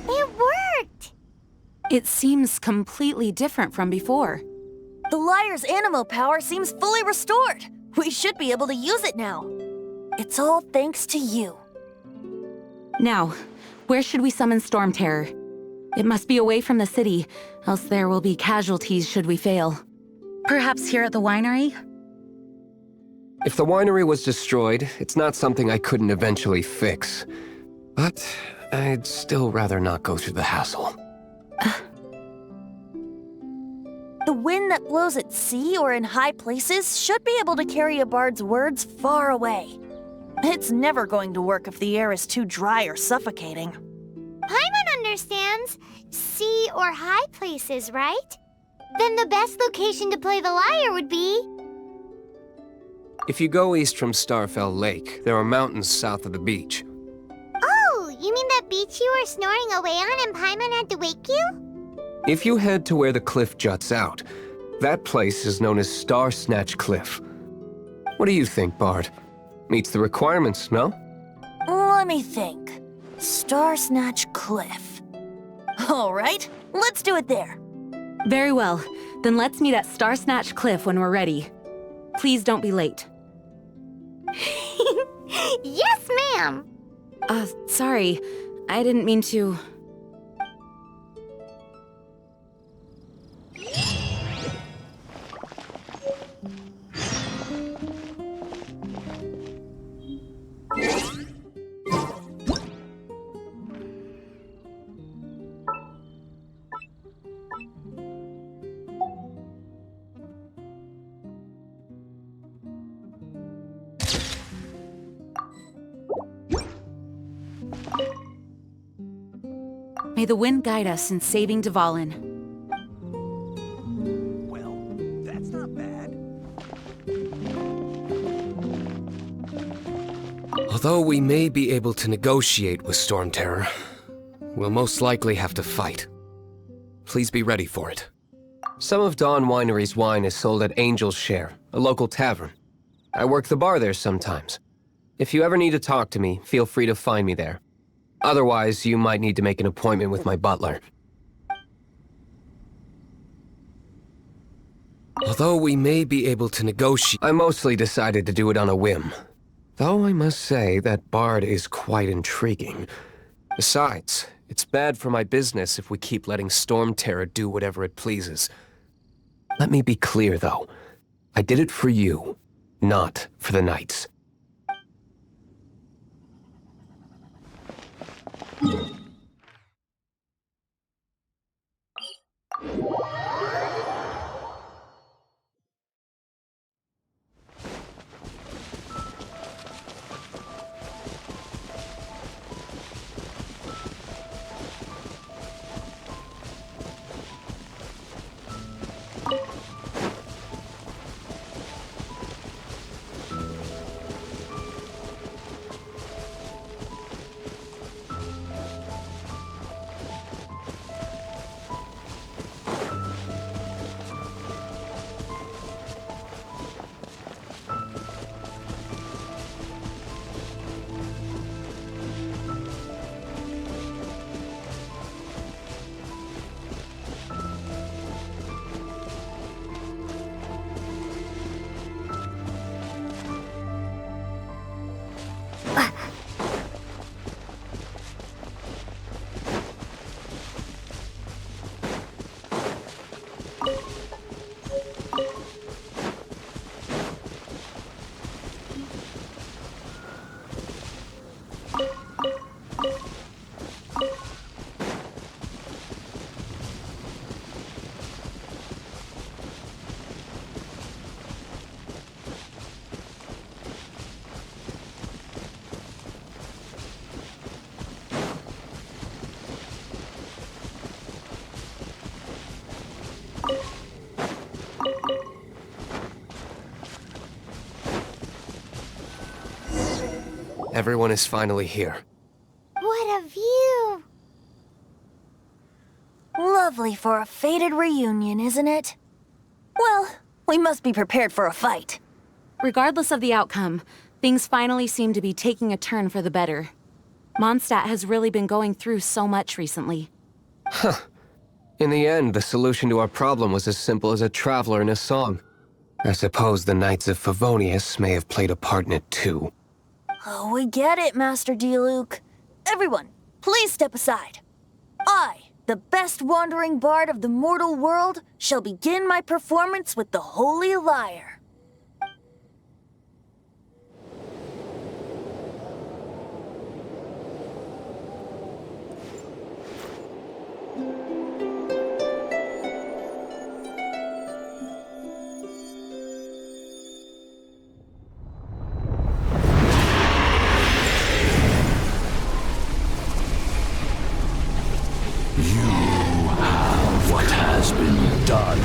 It worked! It seems completely different from before. The Lyre's animo power seems fully restored. We should be able to use it now. It's all thanks to you. Now, where should we summon Storm Terror? It must be away from the city, else there will be casualties should we fail. Perhaps here at the winery? If the winery was destroyed, it's not something I couldn't eventually fix. But I'd still rather not go through the hassle. The wind that blows at sea or in high places should be able to carry a bard's words far away. It's never going to work if the air is too dry or suffocating. Paimon understands sea or high places, right? Then the best location to play the lyre would be... If you go east from Starfell Lake, there are mountains south of the beach. Oh, you mean that beach you were snoring away on and Paimon had to wake you? If you head to where the cliff juts out, that place is known as Star Snatch Cliff. What do you think, Bard? Meets the requirements, no? Let me think. Star Snatch Cliff. All right, let's do it there. Very well. Then let's meet at Star Snatch Cliff when we're ready. Please don't be late. Yes, ma'am! Sorry. I didn't mean to... May the wind guide us in saving Dvalin. Well, that's not bad. Although we may be able to negotiate with Storm Terror, we'll most likely have to fight. Please be ready for it. Some of Dawn Winery's wine is sold at Angel's Share, a local tavern. I work the bar there sometimes. If you ever need to talk to me, feel free to find me there. Otherwise, you might need to make an appointment with my butler. Although we may be able to negotiate, I mostly decided to do it on a whim. Though I must say that Bard is quite intriguing. Besides, it's bad for my business if we keep letting Storm Terror do whatever it pleases. Let me be clear, though. I did it for you, not for the Knights. Everyone is finally here. What a view! Lovely for a fated reunion, isn't it? Well, we must be prepared for a fight. Regardless of the outcome, things finally seem to be taking a turn for the better. Mondstadt has really been going through so much recently. Huh. In the end, the solution to our problem was as simple as a traveler in a song. I suppose the Knights of Favonius may have played a part in it too. Oh, we get it, Master Diluc. Everyone, please step aside. I, the best wandering bard of the mortal world, shall begin my performance with the Holy Lyre. What has been done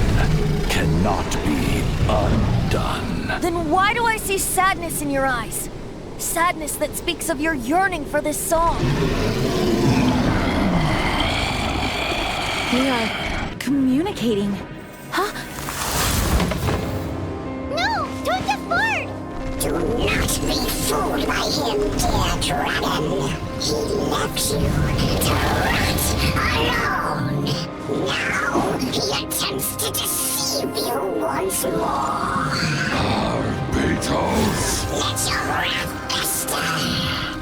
cannot be undone. Then why do I see sadness in your eyes? Sadness that speaks of your yearning for this song. We are communicating. Huh? No! Don't get bored! Do not be fooled by him, dear dragon. He left you to rot alone. Now he attempts to deceive you once more. Beatles! Let your wrath fester.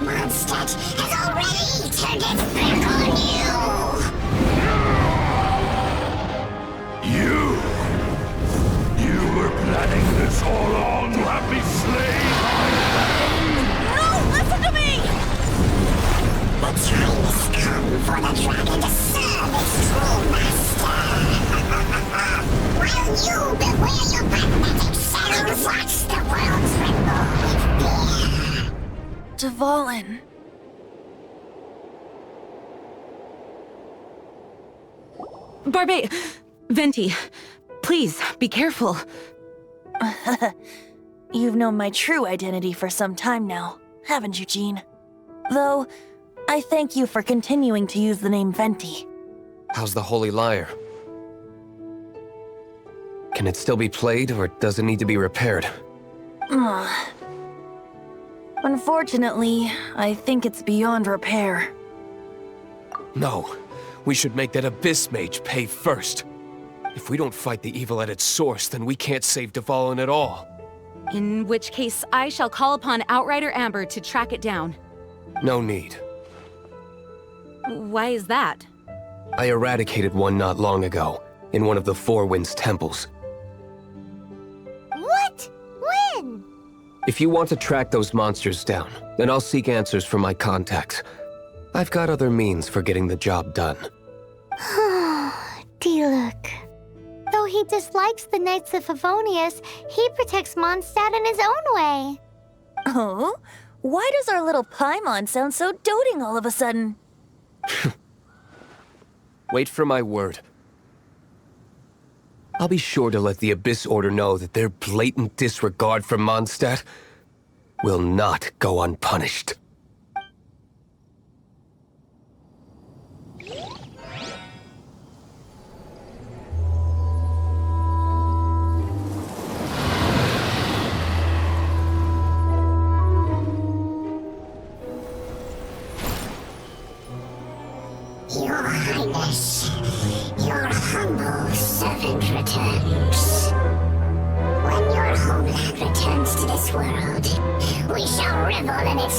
Mondstadt has already turned its back on You! You were planning this all along to have me slain! No! Listen to me! The time has come for the dragon to serve its true master. While you beware your magnetic shadows, watch the world tremble with fear. Dvalin. Venti, please, be careful. You've known my true identity for some time now, haven't you, Jean? Though, I thank you for continuing to use the name Venti. How's the Holy Lyre? Can it still be played, or does it need to be repaired? Unfortunately, I think it's beyond repair. No. We should make that Abyss Mage pay first. If we don't fight the evil at its source, then we can't save Dvalin at all. In which case, I shall call upon Outrider Amber to track it down. No need. Why is that? I eradicated one not long ago, in one of the Four Winds temples. What? When? If you want to track those monsters down, then I'll seek answers from my contacts. I've got other means for getting the job done. Diluc. Though he dislikes the Knights of Favonius, he protects Mondstadt in his own way. Oh? Why does our little Paimon sound so doting all of a sudden? Wait for my word. I'll be sure to let the Abyss Order know that their blatant disregard for Mondstadt will not go unpunished. Your Highness, your humble servant returns. When your homeland returns to this world, we shall revel in its